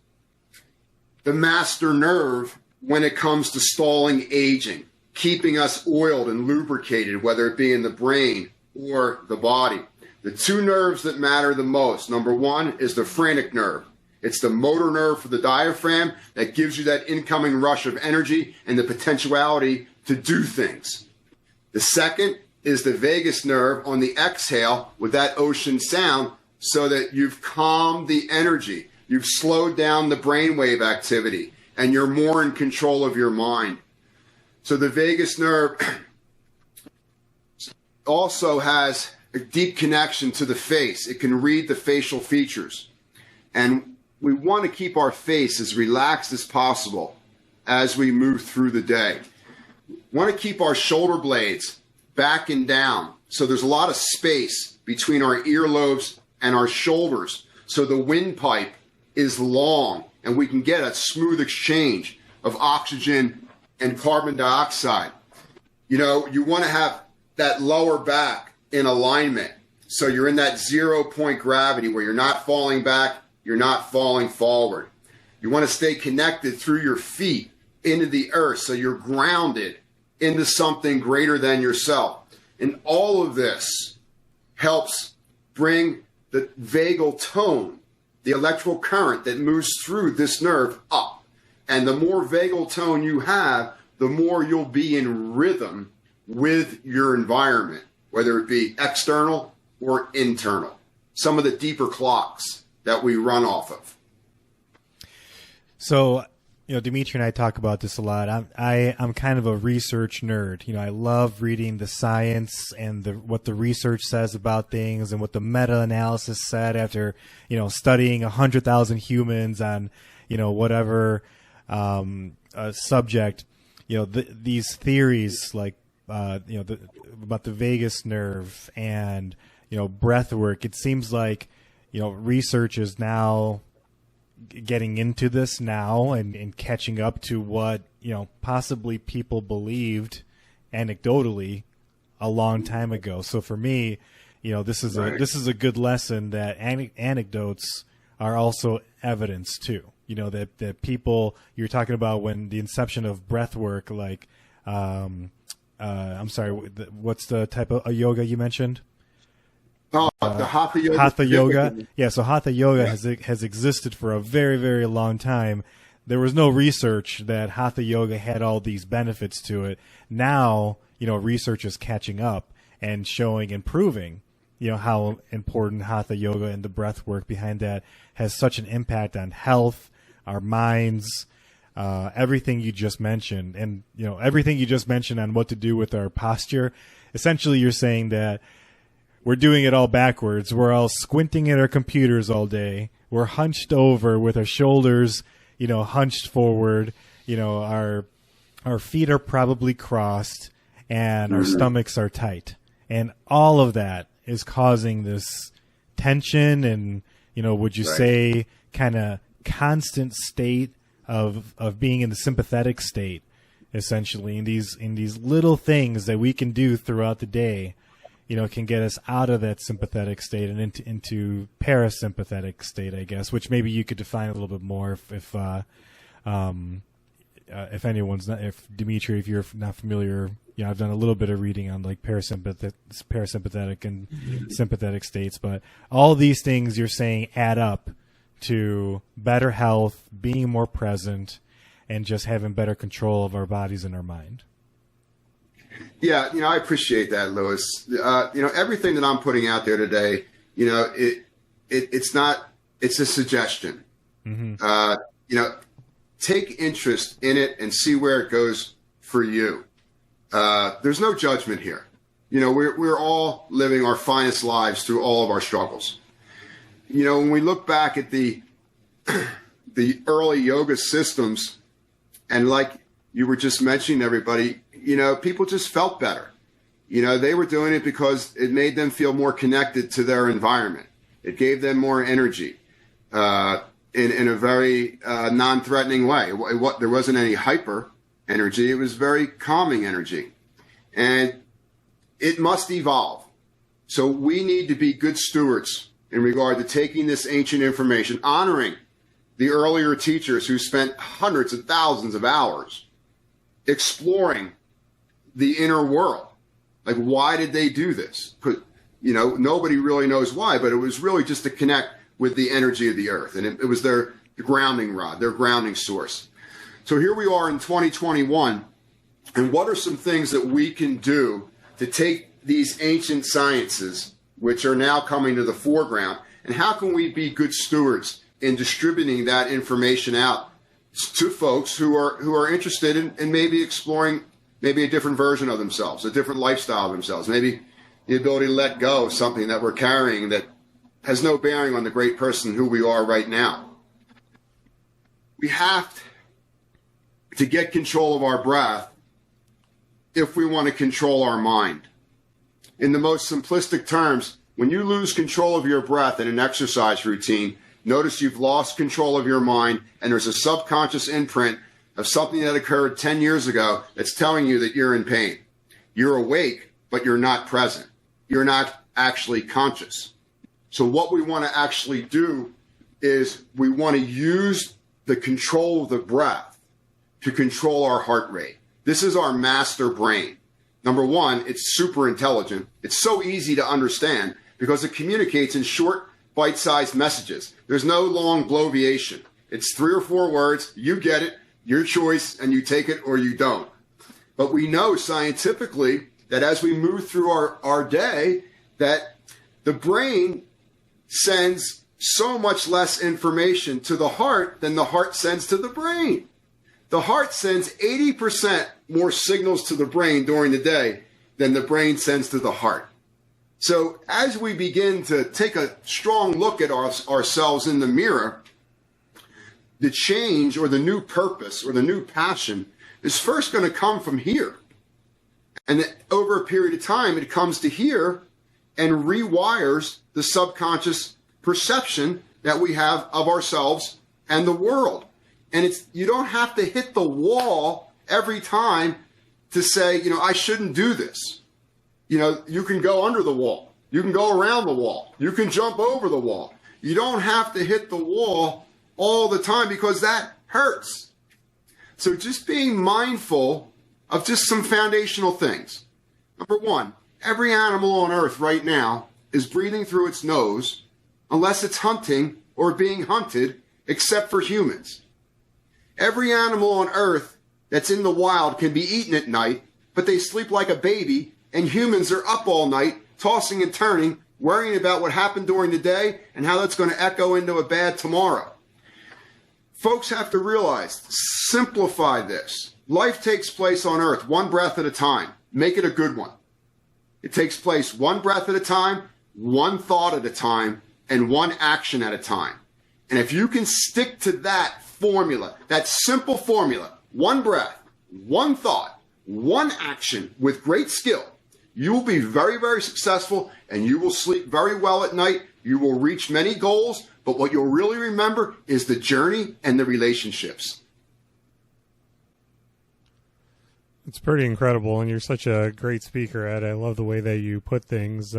the master nerve when it comes to stalling aging, keeping us oiled and lubricated, whether it be in the brain or the body. The two nerves that matter the most, number one is the phrenic nerve. It's the motor nerve for the diaphragm that gives you that incoming rush of energy and the potentiality to do things. The second is the vagus nerve on the exhale with that ocean sound, so that you've calmed the energy, you've slowed down the brainwave activity, and you're more in control of your mind. So the vagus nerve also has a deep connection to the face. It can read the facial features. And we want to keep our face as relaxed as possible as we move through the day. We want to keep our shoulder blades back and down, so there's a lot of space between our earlobes and our shoulders, so the windpipe is long and we can get a smooth exchange of oxygen and carbon dioxide. You want to have that lower back in alignment So you're in that 0 point gravity where you're not falling back, you're not falling forward. You want to stay connected through your feet into the earth so you're grounded into something greater than yourself. And all of this helps bring the vagal tone, the electrical current that moves through this nerve up. And the more vagal tone you have, the more you'll be in rhythm with your environment, whether it be external or internal. Some of the deeper clocks that we run off of. So, Dimitri and I talk about this a lot. I'm kind of a research nerd. I love reading the science and what the research says about things and what the meta-analysis said after, studying 100,000 humans on, whatever subject. These theories like, about the vagus nerve and, breath work. It seems like, research is now getting into this now and catching up to what possibly people believed anecdotally a long time ago. So for me, this is a good lesson that anecdotes are also evidence too. That people, you're talking about when the inception of breath work, like I'm sorry, what's the type of yoga you mentioned? The Hatha Yoga. Hatha Yoga. Yeah, so Hatha Yoga has existed for a very, very long time. There was no research that Hatha Yoga had all these benefits to it. Now, research is catching up and showing and proving, how important Hatha Yoga and the breath work behind that has such an impact on health, our minds, everything you just mentioned. And, everything you just mentioned on what to do with our posture. Essentially, you're saying that we're doing it all backwards. We're all squinting at our computers all day. We're hunched over with our shoulders, hunched forward. Our feet are probably crossed and our stomachs are tight. And all of that is causing this tension and, would you say kind of constant state of being in the sympathetic state, essentially, in these little things that we can do throughout the day. Can get us out of that sympathetic state and into parasympathetic state, I guess, which maybe you could define a little bit more if anyone's not, if Dimitri, if you're not familiar, I've done a little bit of reading on like parasympathetic and sympathetic states, but all these things you're saying add up to better health, being more present, and just having better control of our bodies and our mind. Yeah, I appreciate that, Louis. Everything that I'm putting out there today, it's a suggestion. Mm-hmm. Take interest in it and see where it goes for you. There's no judgment here. We're all living our finest lives through all of our struggles. When we look back at the early yoga systems, and like you were just mentioning, everybody, people just felt better. They were doing it because it made them feel more connected to their environment. It gave them more energy in a very non-threatening way. There wasn't any hyper energy. It was very calming energy. And it must evolve. So we need to be good stewards in regard to taking this ancient information, honoring the earlier teachers who spent hundreds of thousands of hours exploring the inner world. Like, why did they do this? Nobody really knows why, but it was really just to connect with the energy of the earth. And it was their grounding rod, their grounding source. So here we are in 2021. And what are some things that we can do to take these ancient sciences, which are now coming to the foreground, and how can we be good stewards in distributing that information out to folks who are interested in maybe exploring maybe a different version of themselves, a different lifestyle of themselves, maybe the ability to let go of something that we're carrying that has no bearing on the great person who we are right now. We have to get control of our breath if we want to control our mind. In the most simplistic terms, when you lose control of your breath in an exercise routine, notice you've lost control of your mind, and there's a subconscious imprint of something that occurred 10 years ago that's telling you that you're in pain. You're awake, but you're not present. You're not actually conscious. So what we want to actually do is we want to use the control of the breath to control our heart rate. This is our master brain. Number one, it's super intelligent. It's so easy to understand because it communicates in short, bite-sized messages. There's no long bloviation. It's 3 or 4 words. You get it, your choice, and you take it or you don't. But we know scientifically that as we move through our day, that the brain sends so much less information to the heart than the heart sends to the brain. The heart sends 80% more signals to the brain during the day than the brain sends to the heart. So as we begin to take a strong look at ourselves in the mirror, the change or the new purpose or the new passion is first going to come from here. And then over a period of time, it comes to here and rewires the subconscious perception that we have of ourselves and the world. And you don't have to hit the wall every time to say, I shouldn't do this. You can go under the wall. You can go around the wall. You can jump over the wall. You don't have to hit the wall all the time because that hurts. So just being mindful of just some foundational things. Number one, every animal on earth right now is breathing through its nose unless it's hunting or being hunted, except for humans. Every animal on earth that's in the wild can be eaten at night, but they sleep like a baby, and humans are up all night, tossing and turning, worrying about what happened during the day and how that's going to echo into a bad tomorrow. Folks have to realize, simplify this. Life takes place on earth one breath at a time. Make it a good one. It takes place one breath at a time, one thought at a time, and one action at a time. And if you can stick to that formula, that simple formula, one breath, one thought, one action with great skill, you will be very, very successful and you will sleep very well at night. You will reach many goals, but what you'll really remember is the journey and the relationships. It's pretty incredible, and you're such a great speaker, Ed. I love the way that you put things.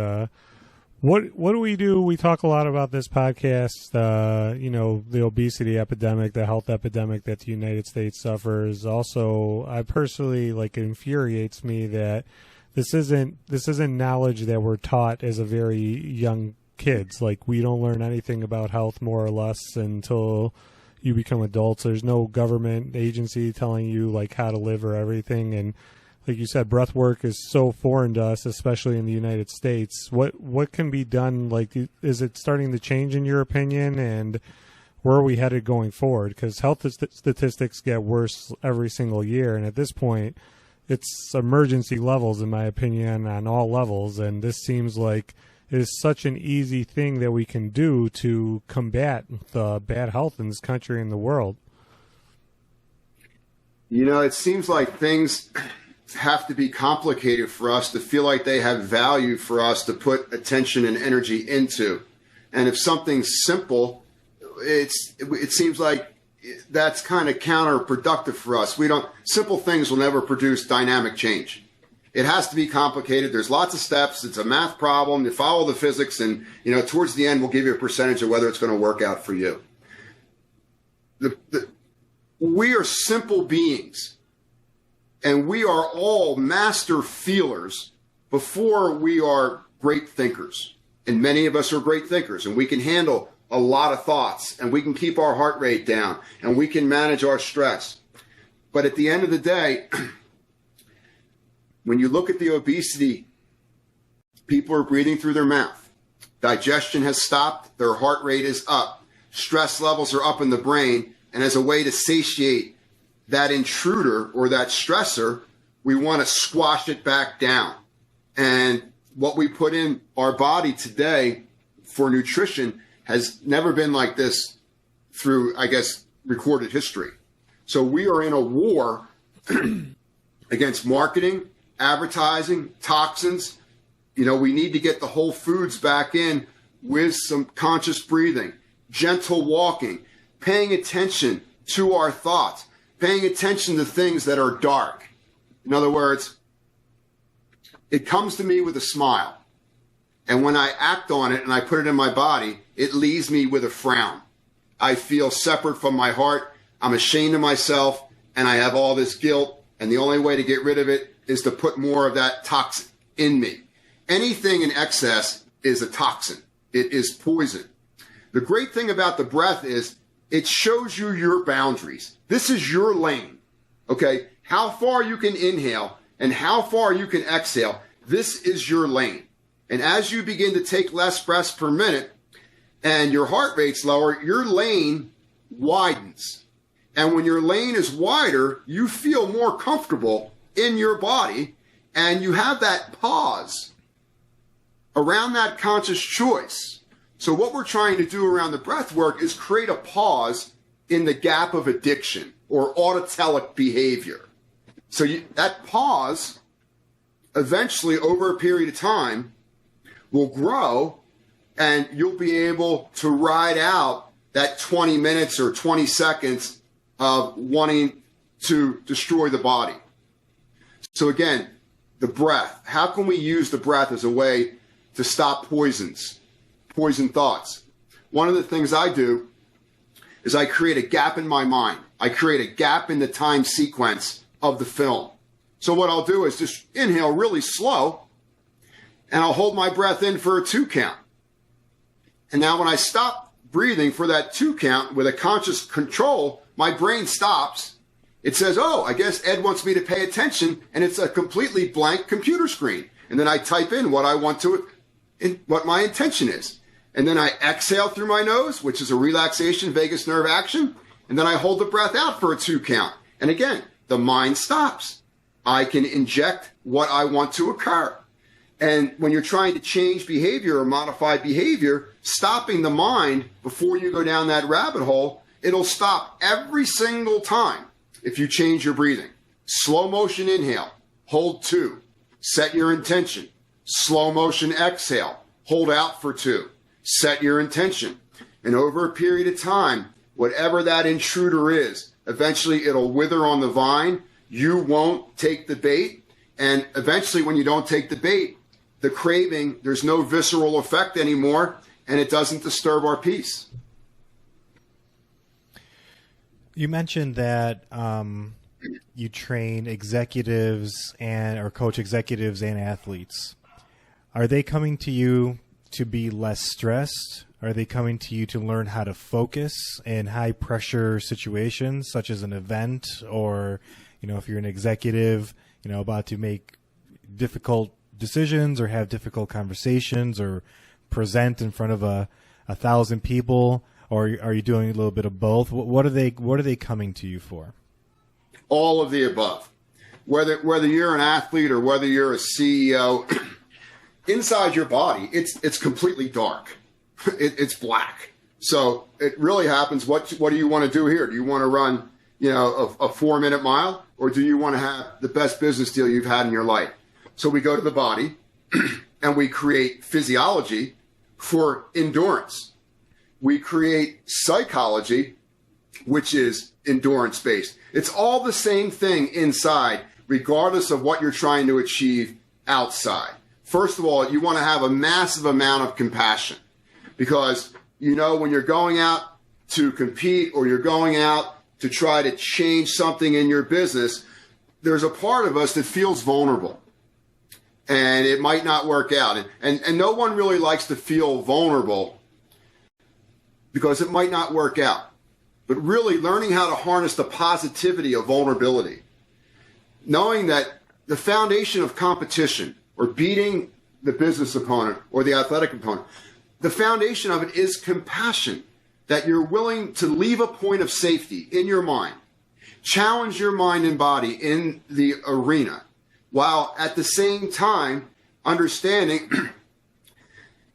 What do we do? We talk a lot about this podcast, the obesity epidemic, the health epidemic that the United States suffers. Also, I personally, it infuriates me that this isn't knowledge that we're taught as a very young kids. We don't learn anything about health more or less until you become adults. There's no government agency telling you how to live or everything. And like you said, breath work is so foreign to us, especially in the United States. What can be done? Is it starting to change in your opinion? And where are we headed going forward? Because health statistics get worse every single year. And at this point, it's emergency levels, in my opinion, on all levels. And this seems like it is such an easy thing that we can do to combat the bad health in this country and the world. It seems like things have to be complicated for us to feel like they have value for us to put attention and energy into. And if something's simple, it seems like that's kind of counterproductive for us. Simple things will never produce dynamic change. It has to be complicated. There's lots of steps. It's a math problem. You follow the physics, and towards the end, we'll give you a percentage of whether it's going to work out for you. We are simple beings, and we are all master feelers before we are great thinkers. And many of us are great thinkers, and we can handle a lot of thoughts, and we can keep our heart rate down, and we can manage our stress. But at the end of the day, when you look at the obesity, people are breathing through their mouth. Digestion has stopped. Their heart rate is up. Stress levels are up in the brain. And as a way to satiate that intruder or that stressor, we want to squash it back down. And what we put in our body today for nutrition has never been like this through, recorded history. So we are in a war against marketing, advertising, toxins. We need to get the whole foods back in with some conscious breathing, gentle walking, paying attention to our thoughts, paying attention to things that are dark. In other words, it comes to me with a smile. And when I act on it and I put it in my body, it leaves me with a frown. I feel separate from my heart. I'm ashamed of myself, and I have all this guilt. And the only way to get rid of it is to put more of that toxin in me. Anything in excess is a toxin. It is poison. The great thing about the breath is it shows you your boundaries. This is your lane, okay? How far you can inhale and how far you can exhale. This is your lane. And as you begin to take less breaths per minute and your heart rate's lower, your lane widens. And when your lane is wider, you feel more comfortable in your body, and you have that pause around that conscious choice. So what we're trying to do around the breath work is create a pause in the gap of addiction or autotelic behavior. So that pause eventually over a period of time will grow, and you'll be able to ride out that 20 minutes or 20 seconds of wanting to destroy the body. So again, the breath. How can we use the breath as a way to stop poison thoughts? One of the things I do is I create a gap in my mind. I create a gap in the time sequence of the film. So what I'll do is just inhale really slow, and I'll hold my breath in for a 2 count. And now when I stop breathing for that 2 count with a conscious control, my brain stops. It says, oh, I guess Ed wants me to pay attention, and it's a completely blank computer screen. And then I type in what I want to, what my intention is. And then I exhale through my nose, which is a relaxation vagus nerve action. And then I hold the breath out for a 2 count. And again, the mind stops. I can inject what I want to occur. And when you're trying to change behavior or modify behavior, stopping the mind before you go down that rabbit hole, it'll stop every single time if you change your breathing. Slow motion inhale, hold 2, set your intention. Slow motion exhale, hold out for 2, set your intention. And over a period of time, whatever that intruder is, eventually it'll wither on the vine. You won't take the bait. And eventually when you don't take the bait, the craving, there's no visceral effect anymore, and it doesn't disturb our peace. You mentioned that you train executives or coach executives and athletes. Are they coming to you to be less stressed? Are they coming to you to learn how to focus in high pressure situations, such as an event, or, if you're an executive, about to make difficult decisions or have difficult conversations or present in front of a 1,000 people? Or are you doing a little bit of both? What are they coming to you for? All of the above. Whether you're an athlete or whether you're a CEO, inside your body, it's completely dark. It's black. So it really happens. What do you want to do here? Do you want to run, a 4-minute mile, or do you want to have the best business deal you've had in your life? So we go to the body and we create physiology for endurance. We create psychology, which is endurance-based. It's all the same thing inside, regardless of what you're trying to achieve outside. First of all, you want to have a massive amount of compassion, because, when you're going out to compete or you're going out to try to change something in your business, there's a part of us that feels vulnerable. And it might not work out. And no one really likes to feel vulnerable because it might not work out. But really learning how to harness the positivity of vulnerability. Knowing that the foundation of competition, or beating the business opponent or the athletic opponent, the foundation of it is compassion. That you're willing to leave a point of safety in your mind. Challenge your mind and body in the arena, while at the same time understanding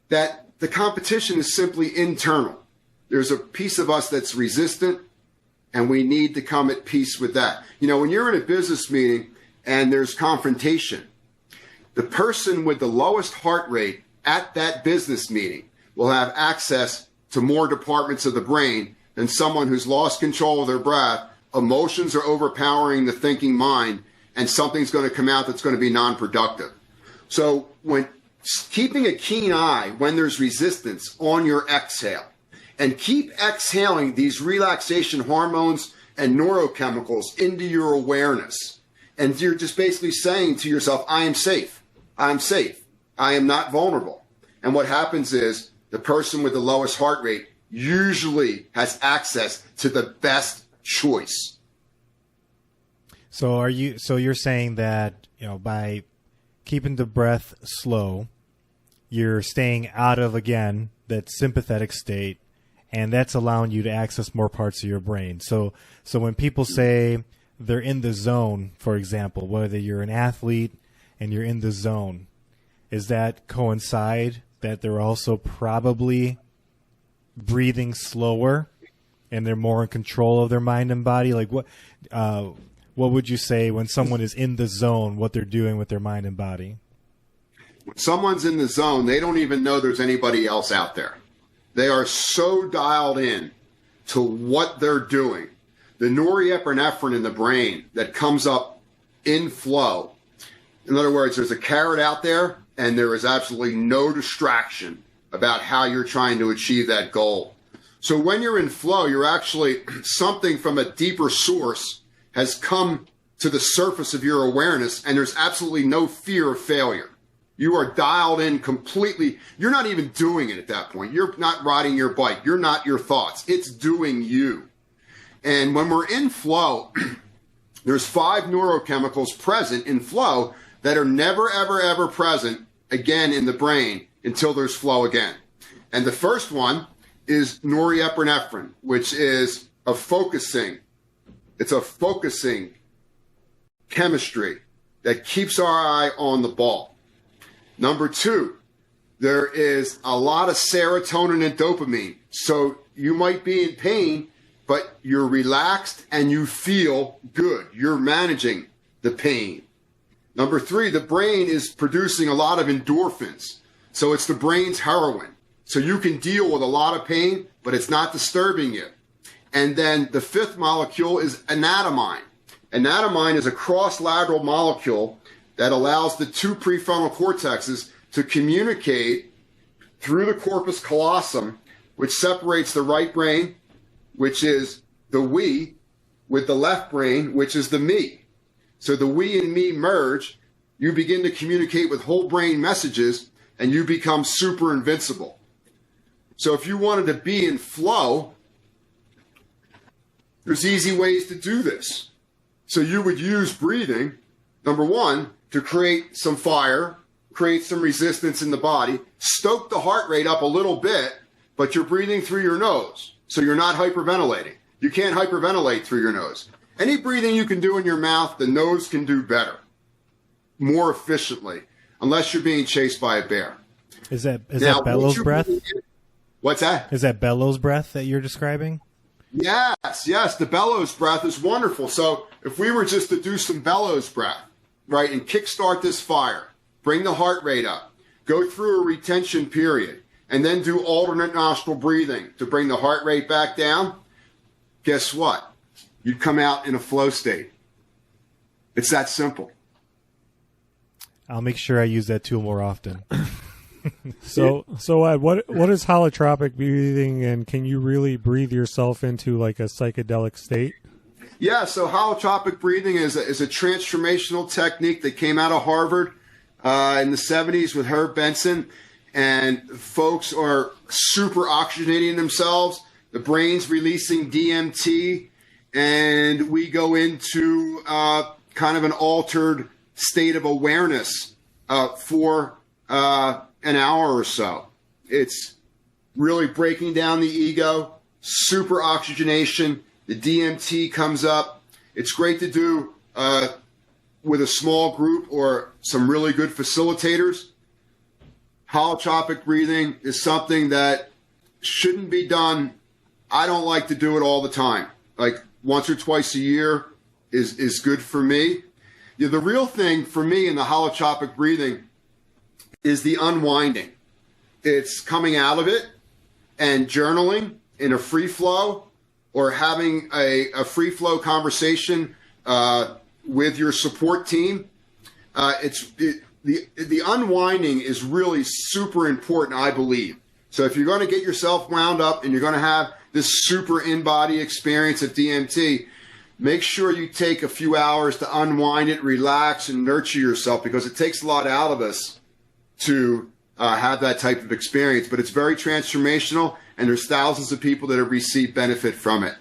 that the competition is simply internal. There's a piece of us that's resistant, and we need to come at peace with that. When you're in a business meeting and there's confrontation, the person with the lowest heart rate at that business meeting will have access to more departments of the brain than someone who's lost control of their breath. Emotions are overpowering the thinking mind, and something's going to come out that's going to be non-productive. So when keeping a keen eye when there's resistance on your exhale. And keep exhaling these relaxation hormones and neurochemicals into your awareness. And you're just basically saying to yourself, I am safe. I'm safe. I am not vulnerable. And what happens is the person with the lowest heart rate usually has access to the best choice. So you're saying that, by keeping the breath slow, you're staying out of, again, that sympathetic state, and that's allowing you to access more parts of your brain. So when people say they're in the zone, for example, whether you're an athlete and you're in the zone, is that coincide that they're also probably breathing slower and they're more in control of their mind and body? Like what would you say when someone is in the zone, what they're doing with their mind and body? When someone's in the zone, they don't even know there's anybody else out there. They are so dialed in to what they're doing. The norepinephrine in the brain that comes up in flow. In other words, there's a carrot out there and there is absolutely no distraction about how you're trying to achieve that goal. So when you're in flow, you're actually, something from a deeper source has come to the surface of your awareness, and there's absolutely no fear of failure. You are dialed in completely. You're not even doing it at that point. You're not riding your bike. You're not your thoughts. It's doing you. And when we're in flow, there's 5 neurochemicals present in flow that are never, ever, ever present again in the brain until there's flow again. And the first one is norepinephrine, which is it's a focusing chemistry that keeps our eye on the ball. Number 2, there is a lot of serotonin and dopamine. So you might be in pain, but you're relaxed and you feel good. You're managing the pain. Number 3, the brain is producing a lot of endorphins. So it's the brain's heroin. So you can deal with a lot of pain, but it's not disturbing you. And then the 5th molecule is anatomine. Anatomine is a cross-lateral molecule that allows the 2 prefrontal cortexes to communicate through the corpus callosum, which separates the right brain, which is the we, with the left brain, which is the me. So the we and me merge, you begin to communicate with whole brain messages, and you become super invincible. So if you wanted to be in flow, there's easy ways to do this. So you would use breathing, number 1, to create some fire, create some resistance in the body, stoke the heart rate up a little bit, but you're breathing through your nose. So you're not hyperventilating. You can't hyperventilate through your nose. Any breathing you can do in your mouth, the nose can do better, more efficiently, unless you're being chased by a bear. Is that bellows breath? What's that? Is that bellows breath that you're describing? Yes. The bellows breath is wonderful. So if we were just to do some bellows breath, right, and kickstart this fire, bring the heart rate up, go through a retention period, and then do alternate nostril breathing to bring the heart rate back down, guess what? You'd come out in a flow state. It's that simple. I'll make sure I use that tool more often. So what is holotropic breathing, and can you really breathe yourself into like a psychedelic state? Yeah, so holotropic breathing is a transformational technique that came out of Harvard in the 70s with Herb Benson, and folks are super oxygenating themselves. The brain's releasing DMT, and we go into kind of an altered state of awareness for an hour or so. It's really breaking down the ego, super oxygenation. The DMT comes up. It's great to do with a small group or some really good facilitators. Holotropic breathing is something that shouldn't be done. I don't like to do it all the time. Like once or twice a year is good for me. Yeah, the real thing for me in the holotropic breathing is the unwinding. It's coming out of it and journaling in a free flow, or having a free flow conversation with your support team. The the unwinding is really super important, I believe. So if you're going to get yourself wound up and you're going to have this super in-body experience of DMT, make sure you take a few hours to unwind it, relax, and nurture yourself, because it takes a lot out of us to have that type of experience. But it's very transformational, and there's thousands of people that have received benefit from it.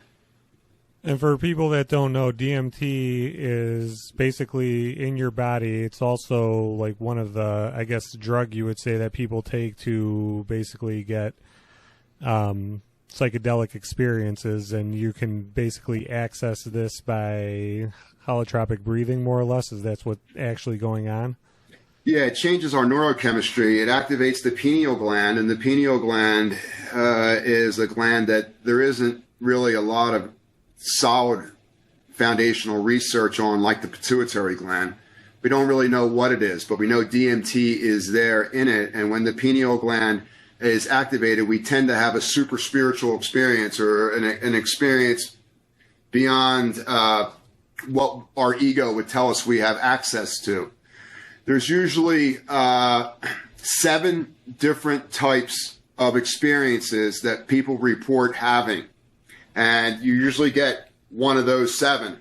And for people that don't know, DMT is basically in your body. It's also like one of the, I guess, drug you would say that people take to basically get psychedelic experiences, and you can basically access this by holotropic breathing, more or less. Is that's what's actually going on? Yeah, it changes our neurochemistry. It activates the pineal gland, and the pineal gland is a gland that there isn't really a lot of solid foundational research on, like the pituitary gland. We don't really know what it is, but we know DMT is there in it. And when the pineal gland is activated, we tend to have a super spiritual experience, or an experience beyond what our ego would tell us we have access to. There's usually 7 different types of experiences that people report having. And you usually get one of those 7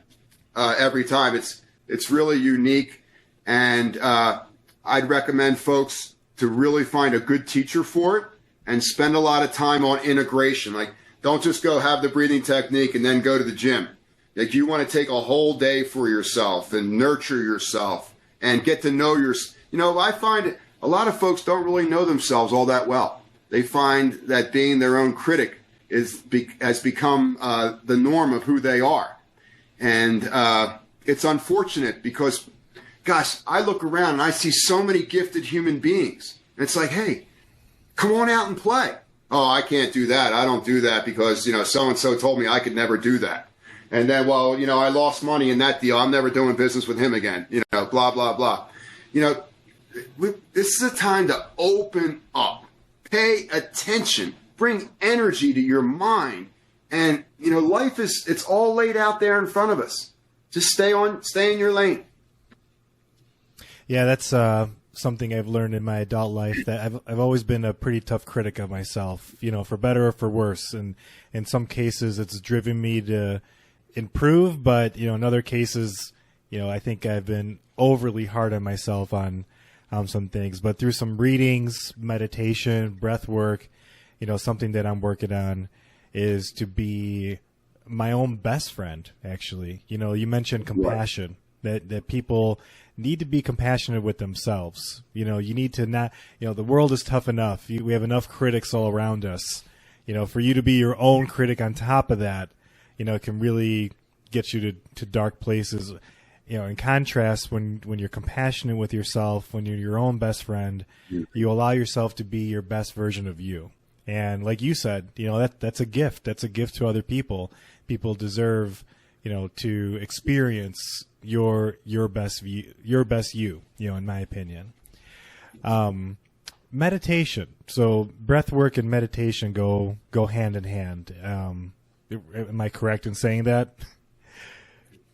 every time. It's really unique, and I'd recommend folks to really find a good teacher for it and spend a lot of time on integration. Like, don't just go have the breathing technique and then go to the gym. Like, you want to take a whole day for yourself and nurture yourself and get to know I find a lot of folks don't really know themselves all that well. They find that being their own critic has become the norm of who they are. And it's unfortunate because, gosh, I look around and I see so many gifted human beings. And it's like, hey, come on out and play. Oh, I can't do that. I don't do that because, so-and-so told me I could never do that. And then, well, I lost money in that deal. I'm never doing business with him again, blah, blah, blah. This is a time to open up, pay attention, bring energy to your mind. And, life it's all laid out there in front of us. Just stay in your lane. Yeah, that's something I've learned in my adult life, that I've always been a pretty tough critic of myself, for better or for worse. And in some cases, it's driven me to improve, but, in other cases, I think I've been overly hard on myself on some things. But through some readings, meditation, breath work, something that I'm working on is to be my own best friend, actually. You mentioned compassion, that people need to be compassionate with themselves. You need to not, the world is tough enough. We have enough critics all around us. For you to be your own critic on top of that, it can really get you to dark places. In contrast, when you're compassionate with yourself, when you're your own best friend, you allow yourself to be your best version of you. And like you said, that's a gift. That's a gift to other people. People deserve, to experience your best you, in my opinion. Meditation. So breath work and meditation go hand in hand. Am I correct in saying that?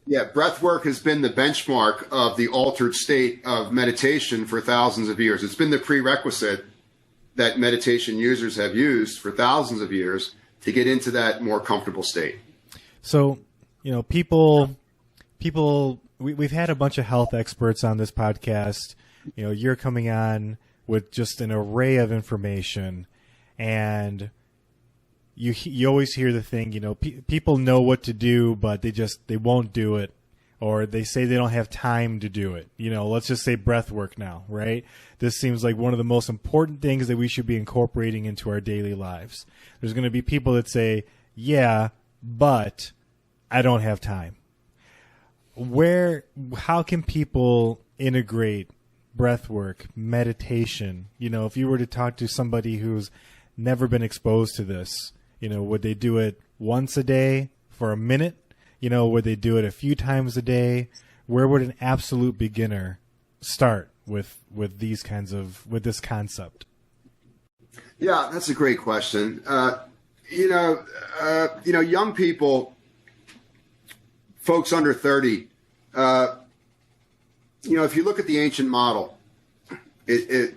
Yeah, breath work has been the benchmark of the altered state of meditation for thousands of years. It's been the prerequisite that meditation users have used for thousands of years to get into that more comfortable state. So, people, we've had a bunch of health experts on this podcast. You're coming on with just an array of information, and you always hear the thing, people know what to do, but they won't do it, or they say they don't have time to do it. Let's just say breath work now, right? This seems like one of the most important things that we should be incorporating into our daily lives. There's going to be people that say, yeah, but I don't have time. How can people integrate breath work, meditation? If you were to talk to somebody who's never been exposed to this, would they do it once a day for a minute? Would they do it a few times a day? Where would an absolute beginner start with this concept? Yeah, that's a great question. Young people, folks under 30, if you look at the ancient model, the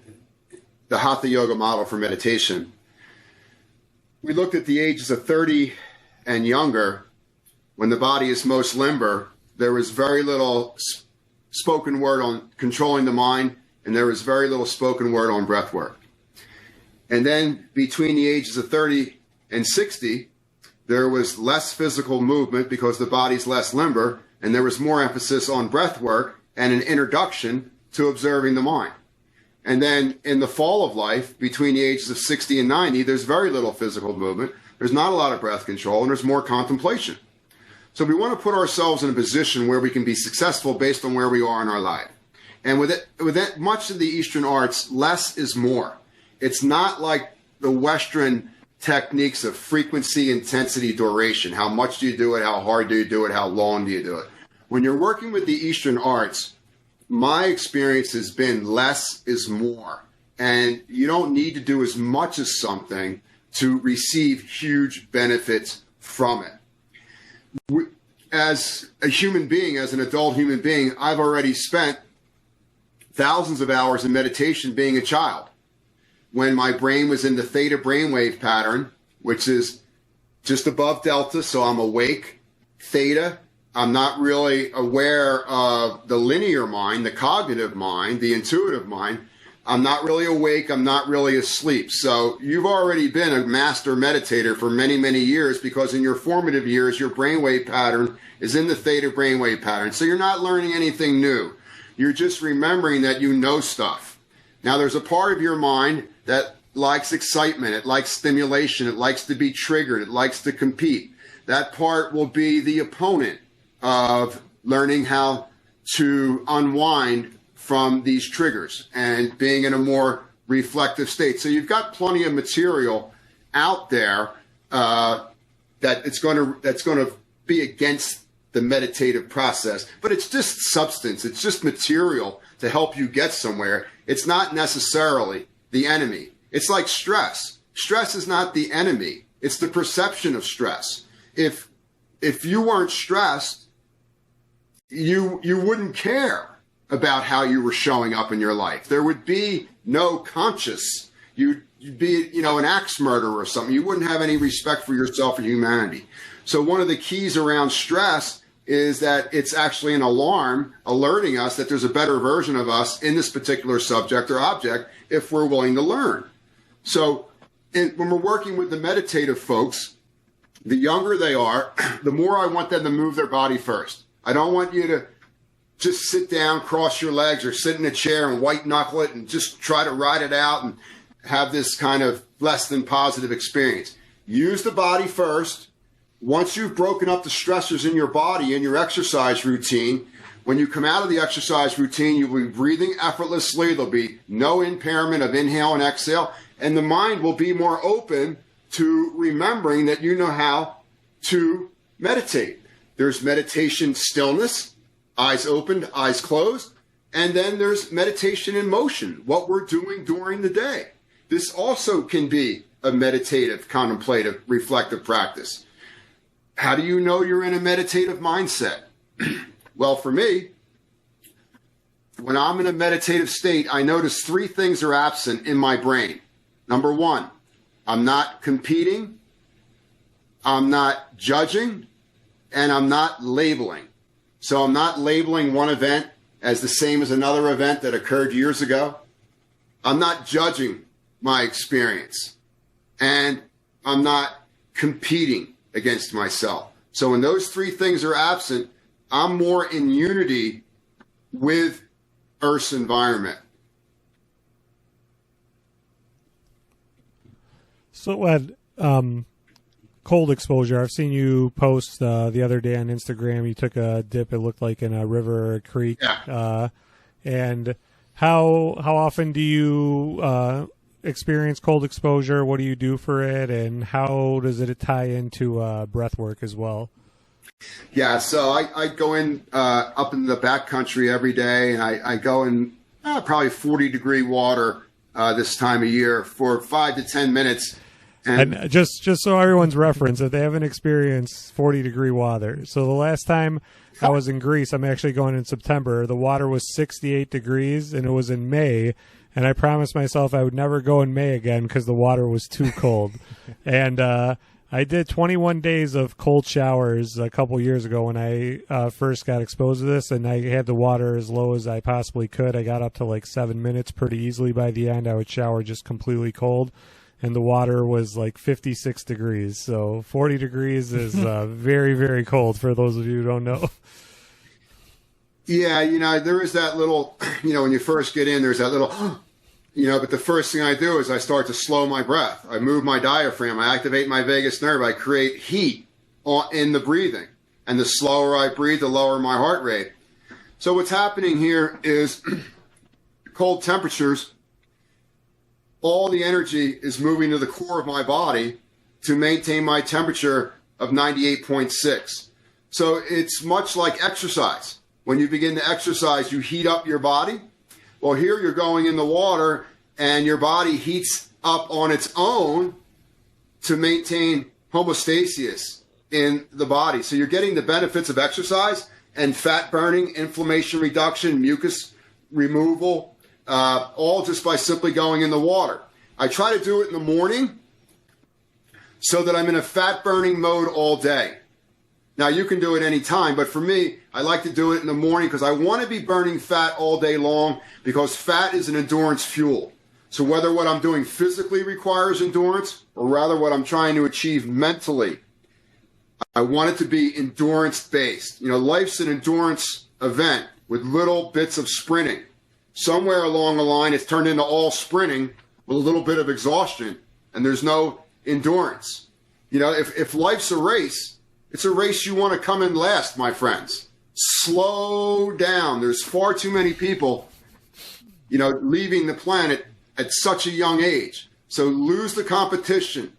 Hatha Yoga model for meditation. We looked at the ages of 30 and younger, when the body is most limber. There was very little spoken word on controlling the mind, and there was very little spoken word on breath work. And then between the ages of 30 and 60, there was less physical movement because the body's less limber, and there was more emphasis on breath work and an introduction to observing the mind. And then in the fall of life, between the ages of 60 and 90, there's very little physical movement. There's not a lot of breath control, and there's more contemplation. So we want to put ourselves in a position where we can be successful based on where we are in our life. And with it, much of the Eastern arts, less is more. It's not like the Western techniques of frequency, intensity, duration. How much do you do it? How hard do you do it? How long do you do it? When you're working with the Eastern arts, my experience has been less is more. And you don't need to do as much as something to receive huge benefits from it. As a human being, as an adult human being, I've already spent thousands of hours in meditation being a child, when my brain was in the theta brainwave pattern, which is just above delta, so I'm awake. Theta, I'm not really aware of the linear mind, the cognitive mind, the intuitive mind. I'm not really awake. I'm not really asleep. So you've already been a master meditator for many, many years, because in your formative years, your brainwave pattern is in the theta brainwave pattern. So you're not learning anything new. You're just remembering that you know stuff. Now, there's a part of your mind that likes excitement. It likes stimulation. It likes to be triggered. It likes to compete. That part will be the opponent of learning how to unwind from these triggers and being in a more reflective state. So you've got plenty of material out there that's going to be against the meditative process, but it's just substance. It's just material to help you get somewhere. It's not necessarily the enemy. It's like stress. Stress is not the enemy. It's the perception of stress. If you weren't stressed, you wouldn't care about how you were showing up in your life. There would be no conscious. You'd be, an axe murderer or something. You wouldn't have any respect for yourself or humanity. So one of the keys around stress is that it's actually an alarm alerting us that there's a better version of us in this particular subject or object if we're willing to learn. So when we're working with the meditative folks, the younger they are, the more I want them to move their body first. I don't want you to just sit down, cross your legs, or sit in a chair and white knuckle it and just try to ride it out and have this kind of less than positive experience. Use the body first. Once you've broken up the stressors in your body in your exercise routine, when you come out of the exercise routine, you'll be breathing effortlessly. There'll be no impairment of inhale and exhale, and the mind will be more open to remembering that you know how to meditate. There's meditation stillness, eyes opened, eyes closed, and then there's meditation in motion, what we're doing during the day. This also can be a meditative, contemplative, reflective practice. How do you know you're in a meditative mindset? Well, for me, when I'm in a meditative state, I notice three things are absent in my brain. Number one, I'm not competing, I'm not judging, and I'm not labeling. So I'm not labeling one event as the same as another event that occurred years ago. I'm not judging my experience, and I'm not competing against myself. So when those three things are absent, I'm more in unity with Earth's environment. So, Ed, cold exposure. I've seen you post the other day on Instagram. You took a dip. It looked like in a river or a creek. Yeah. And how often do you experience cold exposure? What do you do for it, and how does it tie into breath work as well? Yeah, so I go in up in the backcountry every day, and I go in probably 40-degree water this time of year for 5 to 10 minutes. And just so everyone's reference, if they haven't experienced 40-degree water. So the last time I was in Greece, I'm actually going in September, the water was 68 degrees, and it was in May, and I promised myself I would never go in May again because the water was too cold. And I did 21 days of cold showers a couple years ago when I first got exposed to this, and I had the water as low as I possibly could. I got up to like 7 minutes pretty easily by the end. I would shower just completely cold, and the water was like 56 degrees. So 40 degrees is very, very cold for those of you who don't know. Yeah, there is that little, when you first get in, there's that little, but the first thing I do is I start to slow my breath. I move my diaphragm. I activate my vagus nerve. I create heat in the breathing. And the slower I breathe, the lower my heart rate. So what's happening here is cold temperatures, all the energy is moving to the core of my body to maintain my temperature of 98.6. So it's much like exercise. When you begin to exercise, you heat up your body. Well, here you're going in the water and your body heats up on its own to maintain homeostasis in the body. So you're getting the benefits of exercise and fat burning, inflammation reduction, mucus removal, all just by simply going in the water. I try to do it in the morning so that I'm in a fat burning mode all day. Now, you can do it any time, but for me, I like to do it in the morning because I want to be burning fat all day long because fat is an endurance fuel. So whether what I'm doing physically requires endurance or rather what I'm trying to achieve mentally, I want it to be endurance-based. Life's an endurance event with little bits of sprinting. Somewhere along the line, it's turned into all sprinting with a little bit of exhaustion, and there's no endurance. If life's a race, it's a race you want to come in last, my friends. Slow down. There's far too many people, leaving the planet at such a young age. So lose the competition.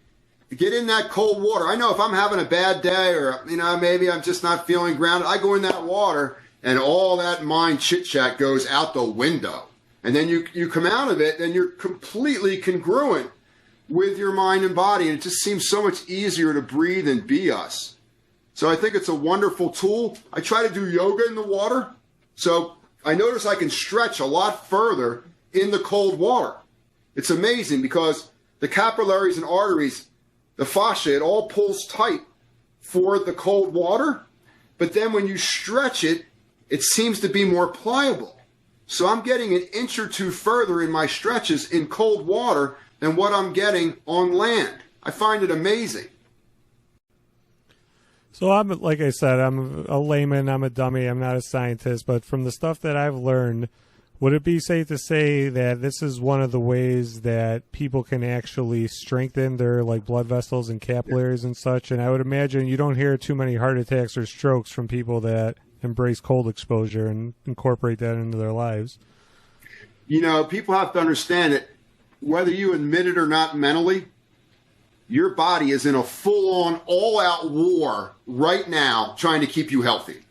Get in that cold water. I know if I'm having a bad day or, maybe I'm just not feeling grounded, I go in that water and all that mind chit-chat goes out the window. And then you come out of it and you're completely congruent with your mind and body. And it just seems so much easier to breathe and be us. So I think it's a wonderful tool. I try to do yoga in the water. So I notice I can stretch a lot further in the cold water. It's amazing because the capillaries and arteries, the fascia, it all pulls tight for the cold water. But then when you stretch it, it seems to be more pliable. So I'm getting an inch or two further in my stretches in cold water than what I'm getting on land. I find it amazing. So like I said, I'm a layman, I'm a dummy, I'm not a scientist, but from the stuff that I've learned, would it be safe to say that this is one of the ways that people can actually strengthen their blood vessels and capillaries and such? And I would imagine you don't hear too many heart attacks or strokes from people that embrace cold exposure and incorporate that into their lives. People have to understand that whether you admit it or not mentally, your body is in a full-on, all-out war right now trying to keep you healthy.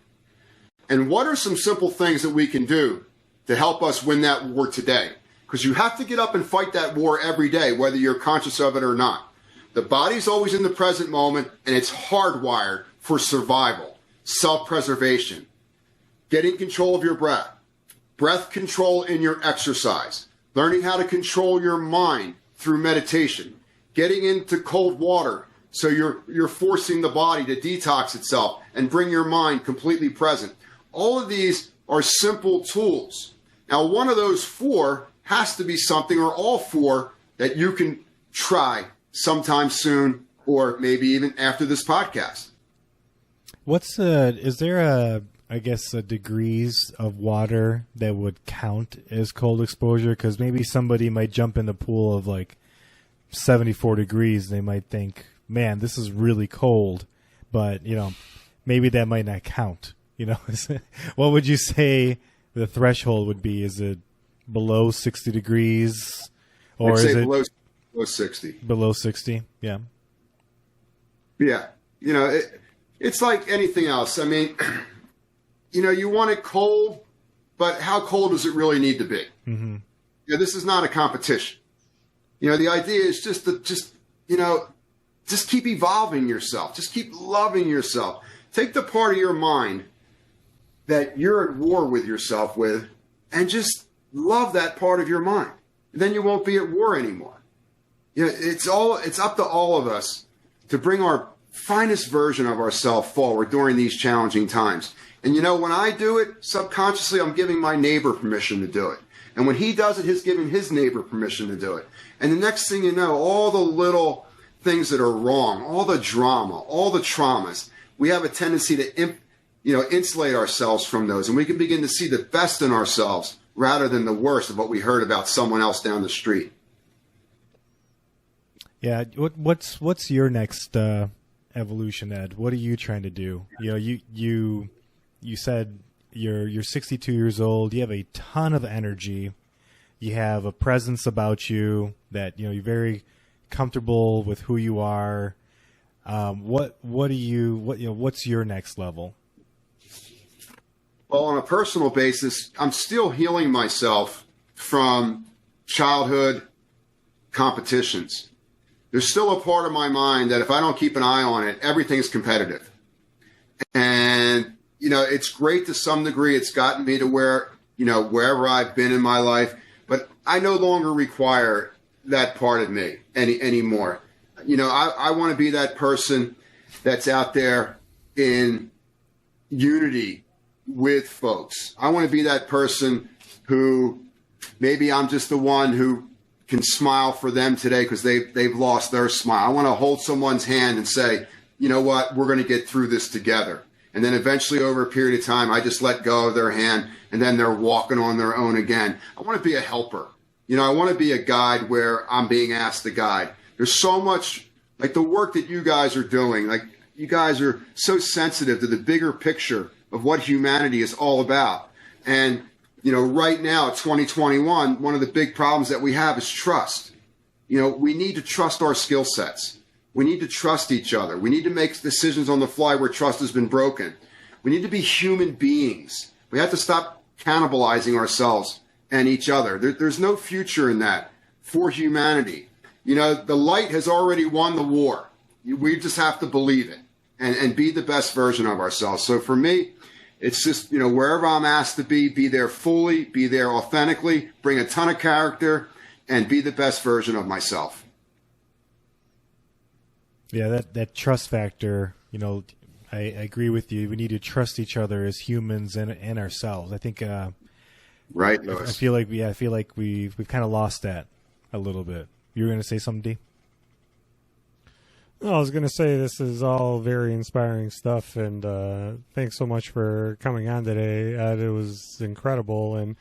And what are some simple things that we can do to help us win that war today? Because you have to get up and fight that war every day, whether you're conscious of it or not. The body's always in the present moment, and it's hardwired for survival, self-preservation, getting control of your breath control in your exercise, learning how to control your mind through meditation, getting into cold water so you're forcing the body to detox itself and bring your mind completely present. All of these are simple tools. Now, one of those four has to be something, or all four, that you can try sometime soon or maybe even after this podcast. Is there a degrees of water that would count as cold exposure? Because maybe somebody might jump in the pool of 74 degrees. They might think, man, this is really cold, but maybe that might not count. What would you say the threshold would be? Is it below 60 degrees or I'd say is it below 60? Below 60. Yeah. It's like anything else. I mean, you want it cold, but how cold does it really need to be? Mm-hmm. This is not a competition. The idea is just keep evolving yourself. Just keep loving yourself. Take the part of your mind that you're at war with yourself with and just love that part of your mind. then you won't be at war anymore. You know, it's up to all of us to bring our finest version of ourselves forward during these challenging times. And you know, when I do it, subconsciously, I'm giving my neighbor permission to do it. And when he does it, he's giving his neighbor permission to do it. And the next thing you know, all the little things that are wrong, all the drama, all the traumas, we have a tendency to insulate ourselves from those. And we can begin to see the best in ourselves rather than the worst of what we heard about someone else down the street. Yeah. What's your next evolution, Ed? What are you trying to do? You know, you said you're 62 years old. You have a ton of energy. You have a presence about you that, you know, you're very comfortable with who you are. What's your next level? Well, on a personal basis, I'm still healing myself from childhood competitions. There's still a part of my mind that if I don't keep an eye on it, everything's competitive. And, you know, it's great to some degree. It's gotten me to where, you know, wherever I've been in my life, but I no longer require that part of me anymore. You know, I want to be that person that's out there in unity with folks. I want to be that person who maybe I'm just the one who can smile for them today because they've lost their smile. I want to hold someone's hand and say, you know what, we're going to get through this together. And then eventually over a period of time, I just let go of their hand and then they're walking on their own again. I want to be a helper. You know, I want to be a guide where I'm being asked to guide. There's so much, like the work that you guys are doing, like you guys are so sensitive to the bigger picture of what humanity is all about. And, you know, right now, 2021, one of the big problems that we have is trust. You know, we need to trust our skill sets. We need to trust each other. We need to make decisions on the fly where trust has been broken. We need to be human beings. We have to stop cannibalizing ourselves and each other. There's no future in that for humanity. You know, the light has already won the war. We just have to believe it and be the best version of ourselves. So for me, it's just, you know, wherever I'm asked to be there fully, be there authentically, bring a ton of character, and be the best version of myself. Yeah, that trust factor, you know, I agree with you. We need to trust each other as humans and ourselves. I think, right, Lewis. I feel like we've kind of lost that a little bit. You were going to say something, D? Well, I was going to say this is all very inspiring stuff, and thanks so much for coming on today, Ed. It was incredible, and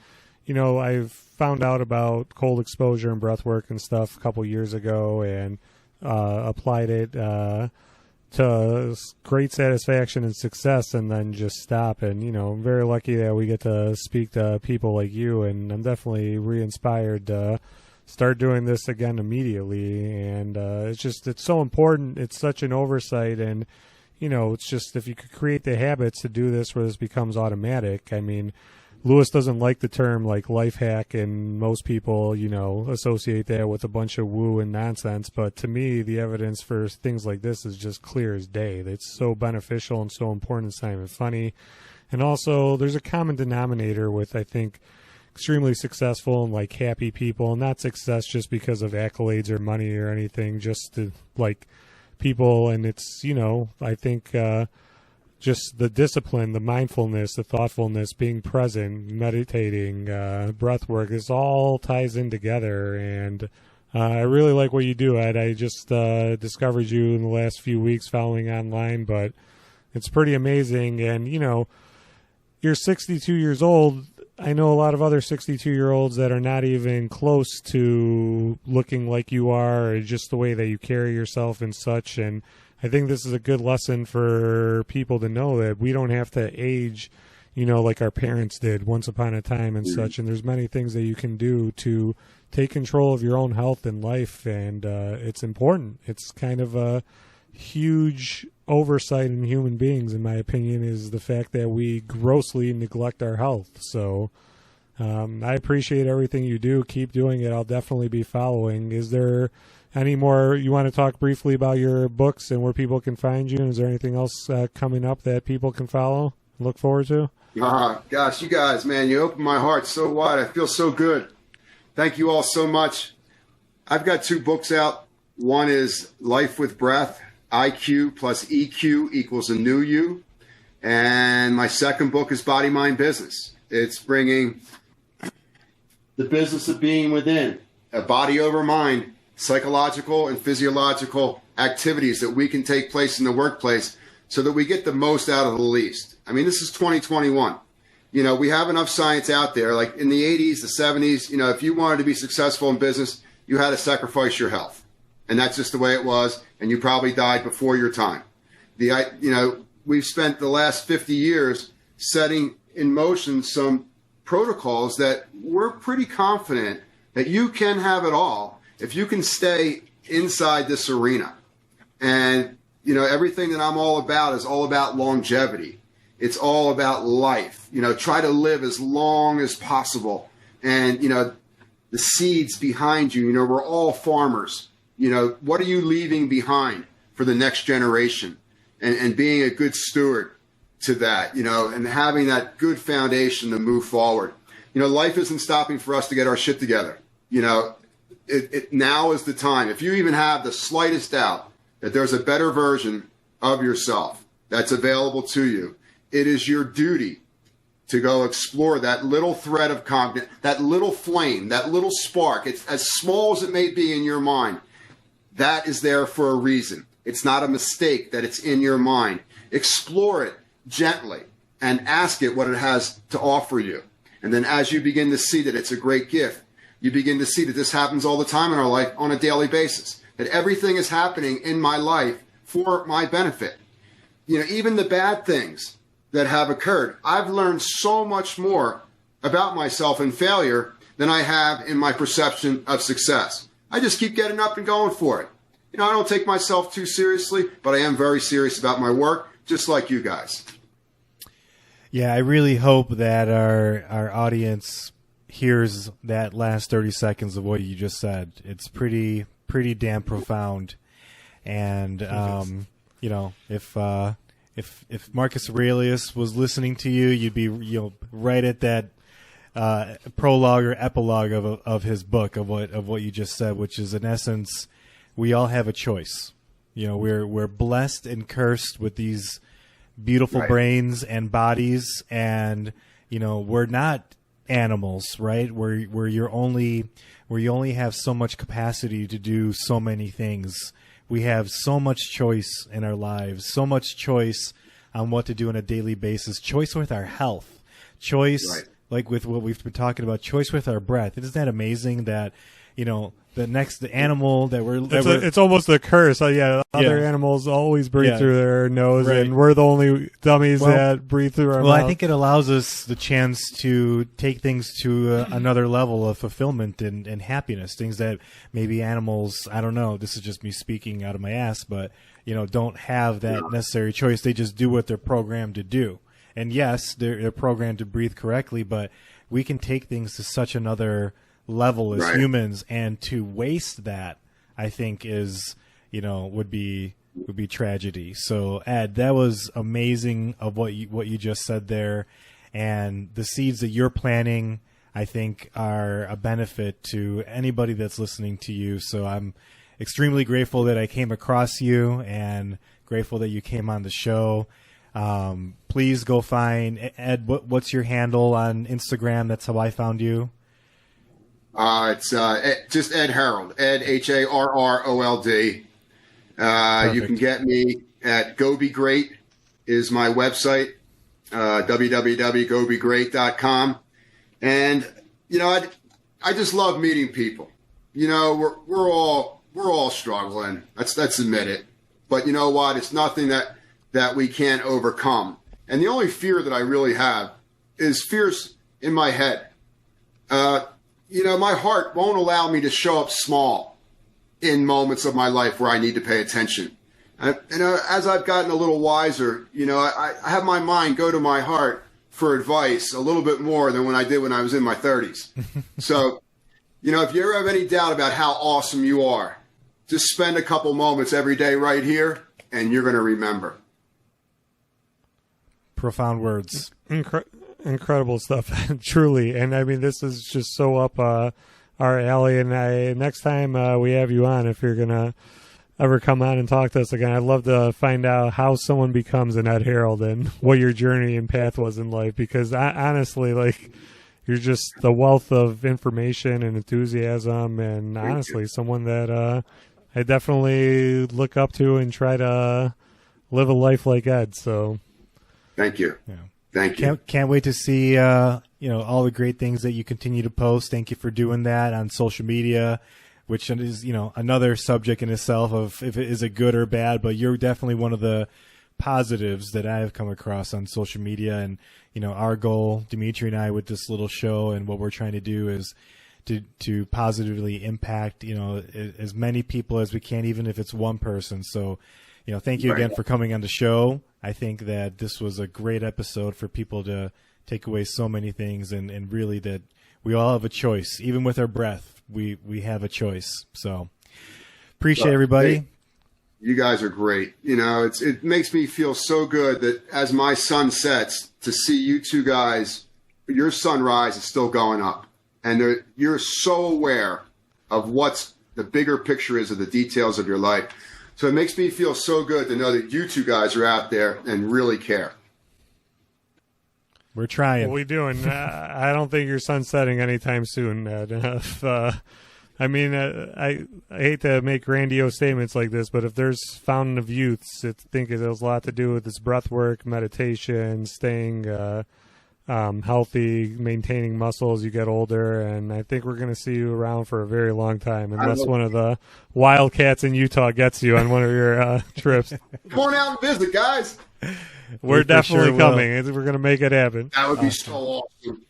you know, I've found out about cold exposure and breath work and stuff a couple years ago, and applied it to great satisfaction and success, and then just stop. And you know, I'm very lucky that we get to speak to people like you, and I'm definitely re-inspired to start doing this again immediately. And it's so important. It's such an oversight, and you know, it's just, if you could create the habits to do this where this becomes automatic. I mean, Lewis doesn't like the term like life hack, and most people, you know, associate that with a bunch of woo and nonsense. But to me, the evidence for things like this is just clear as day. It's so beneficial and so important. It's not even funny. And also, there's a common denominator with, I think, extremely successful and like happy people, and not success just because of accolades or money or anything, just to like people. And it's, you know, I think, just the discipline, the mindfulness, the thoughtfulness, being present, meditating, breath work, this all ties in together. And I really like what you do, Ed. I just discovered you in the last few weeks following online, but it's pretty amazing. And, you know, you're 62 years old. I know a lot of other 62-year-olds that are not even close to looking like you are, or just the way that you carry yourself and such. And I think this is a good lesson for people to know that we don't have to age, you know, like our parents did once upon a time and such. And there's many things that you can do to take control of your own health and life. And it's important. It's kind of a huge oversight in human beings, in my opinion, is the fact that we grossly neglect our health. So I appreciate everything you do. Keep doing it. I'll definitely be following. Is there any more you want to talk briefly about your books and where people can find you? And is there anything else coming up that people can follow, look forward to? Gosh, you guys, man, you opened my heart so wide. I feel so good. thank you all so much. I've got 2 books out. One is Life with Breath, IQ plus EQ equals a new you. And my second book is BodyMindBusiness. It's bringing the business of being within, a body over mind, psychological and physiological activities that we can take place in the workplace so that we get the most out of the least. I mean, this is 2021. We have enough science out there. Like in the 80s, the 70s, if you wanted to be successful in business, you had to sacrifice your health. And that's just the way it was. And you probably died before your time. We've spent the last 50 years setting in motion some protocols that we're pretty confident that you can have it all if you can stay inside this arena. And, everything that I'm all about is all about longevity. It's all about life. Try to live as long as possible. And, the seeds behind you, we're all farmers. What are you leaving behind for the next generation? And being a good steward to that, and having that good foundation to move forward. Life isn't stopping for us to get our shit together. Now is the time. If you even have the slightest doubt that there's a better version of yourself that's available to you, it is your duty to go explore that little thread of confidence, that little flame, that little spark. It's as small as it may be in your mind. That is there for a reason. It's not a mistake that it's in your mind. Explore it gently and ask it what it has to offer you. And then as you begin to see that it's a great gift, you begin to see that this happens all the time in our life on a daily basis, that everything is happening in my life for my benefit. Even the bad things that have occurred, I've learned so much more about myself in failure than I have in my perception of success. I just keep getting up and going for it. I don't take myself too seriously, but I am very serious about my work, just like you guys. Yeah, I really hope that our audience hears that last 30 seconds of what you just said. It's pretty damn profound. And if Marcus Aurelius was listening to you, you'd be right at that prologue or epilogue of his book of what you just said, which is in essence, we all have a choice. We're blessed and cursed with these beautiful brains and bodies, and we're not animals, right? Where you only have so much capacity to do so many things. We have so much choice in our lives, so much choice on what to do on a daily basis, choice with our health, choice like with what we've been talking about, choice with our breath. Isn't that amazing that the animal that it's almost a curse. Other animals always breathe through their nose, and we're the only dummies that breathe through our mouth. I think it allows us the chance to take things to another level of fulfillment and happiness, things that maybe animals, I don't know, this is just me speaking out of my ass, but don't have that necessary choice. They just do what they're programmed to do. And yes, they're programmed to breathe correctly, but we can take things to such another level as humans, and to waste that, I think, is would be tragedy. So Ed, that was amazing of what you just said there, and the seeds that you're planting, I think, are a benefit to anybody that's listening to you. So I'm extremely grateful that I came across you, and grateful that you came on the show. Please go find Ed. What's your handle on Instagram? That's how I found you. It's just Ed Harrold, Ed Harrold. You can get me at Go Be Great is my website, www.gobegreat.com. And I just love meeting people. We're all struggling. Let's admit it. But you know what? It's nothing that we can't overcome. And the only fear that I really have is fears in my head. My heart won't allow me to show up small in moments of my life where I need to pay attention. As I've gotten a little wiser, I have my mind go to my heart for advice a little bit more than when I did when I was in my 30s. So, if you ever have any doubt about how awesome you are, just spend a couple moments every day right here, and you're going to remember. Profound words. Incredible stuff, truly. And I mean, this is just so up our alley. And next time we have you on, if you're gonna ever come on and talk to us again, I'd love to find out how someone becomes an Ed Harrold and what your journey and path was in life. Because honestly, like, you're just the wealth of information and enthusiasm, and honestly, someone that I definitely look up to and try to live a life like Ed. So, thank you. Yeah. Thank you. Can't wait to see all the great things that you continue to post. Thank you for doing that on social media, which is another subject in itself of if it is a good or bad. But you're definitely one of the positives that I have come across on social media. And our goal, Dimitri and I, with this little show and what we're trying to do is to positively impact as many people as we can, even if it's one person. So thank you again for coming on the show. I think that this was a great episode for people to take away so many things, and really that we all have a choice. Even with our breath, we have a choice. So appreciate everybody. Hey, you guys are great. It makes me feel so good that as my sun sets, to see you two guys, your sunrise is still going up. And you're so aware of what's the bigger picture is of the details of your life. So it makes me feel so good to know that you two guys are out there and really care. We're trying. What are we doing? I don't think you're sunsetting anytime soon, Ed. I hate to make grandiose statements like this, but if there's Fountain of Youth, I think it has a lot to do with this breath work, meditation, staying healthy, maintaining muscle as you get older, and I think we're going to see you around for a very long time, unless one of the Wildcats in Utah gets you on one of your trips. Come on out and visit, guys. We're definitely coming. We're going to make it happen. That would be so awesome.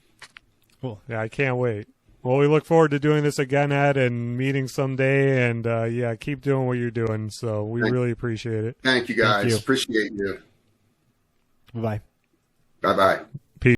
Cool. Yeah, I can't wait. Well, we look forward to doing this again, Ed, and meeting someday, and keep doing what you're doing. So we really appreciate it. Thank you, guys. Appreciate you. Bye-bye. Bye-bye.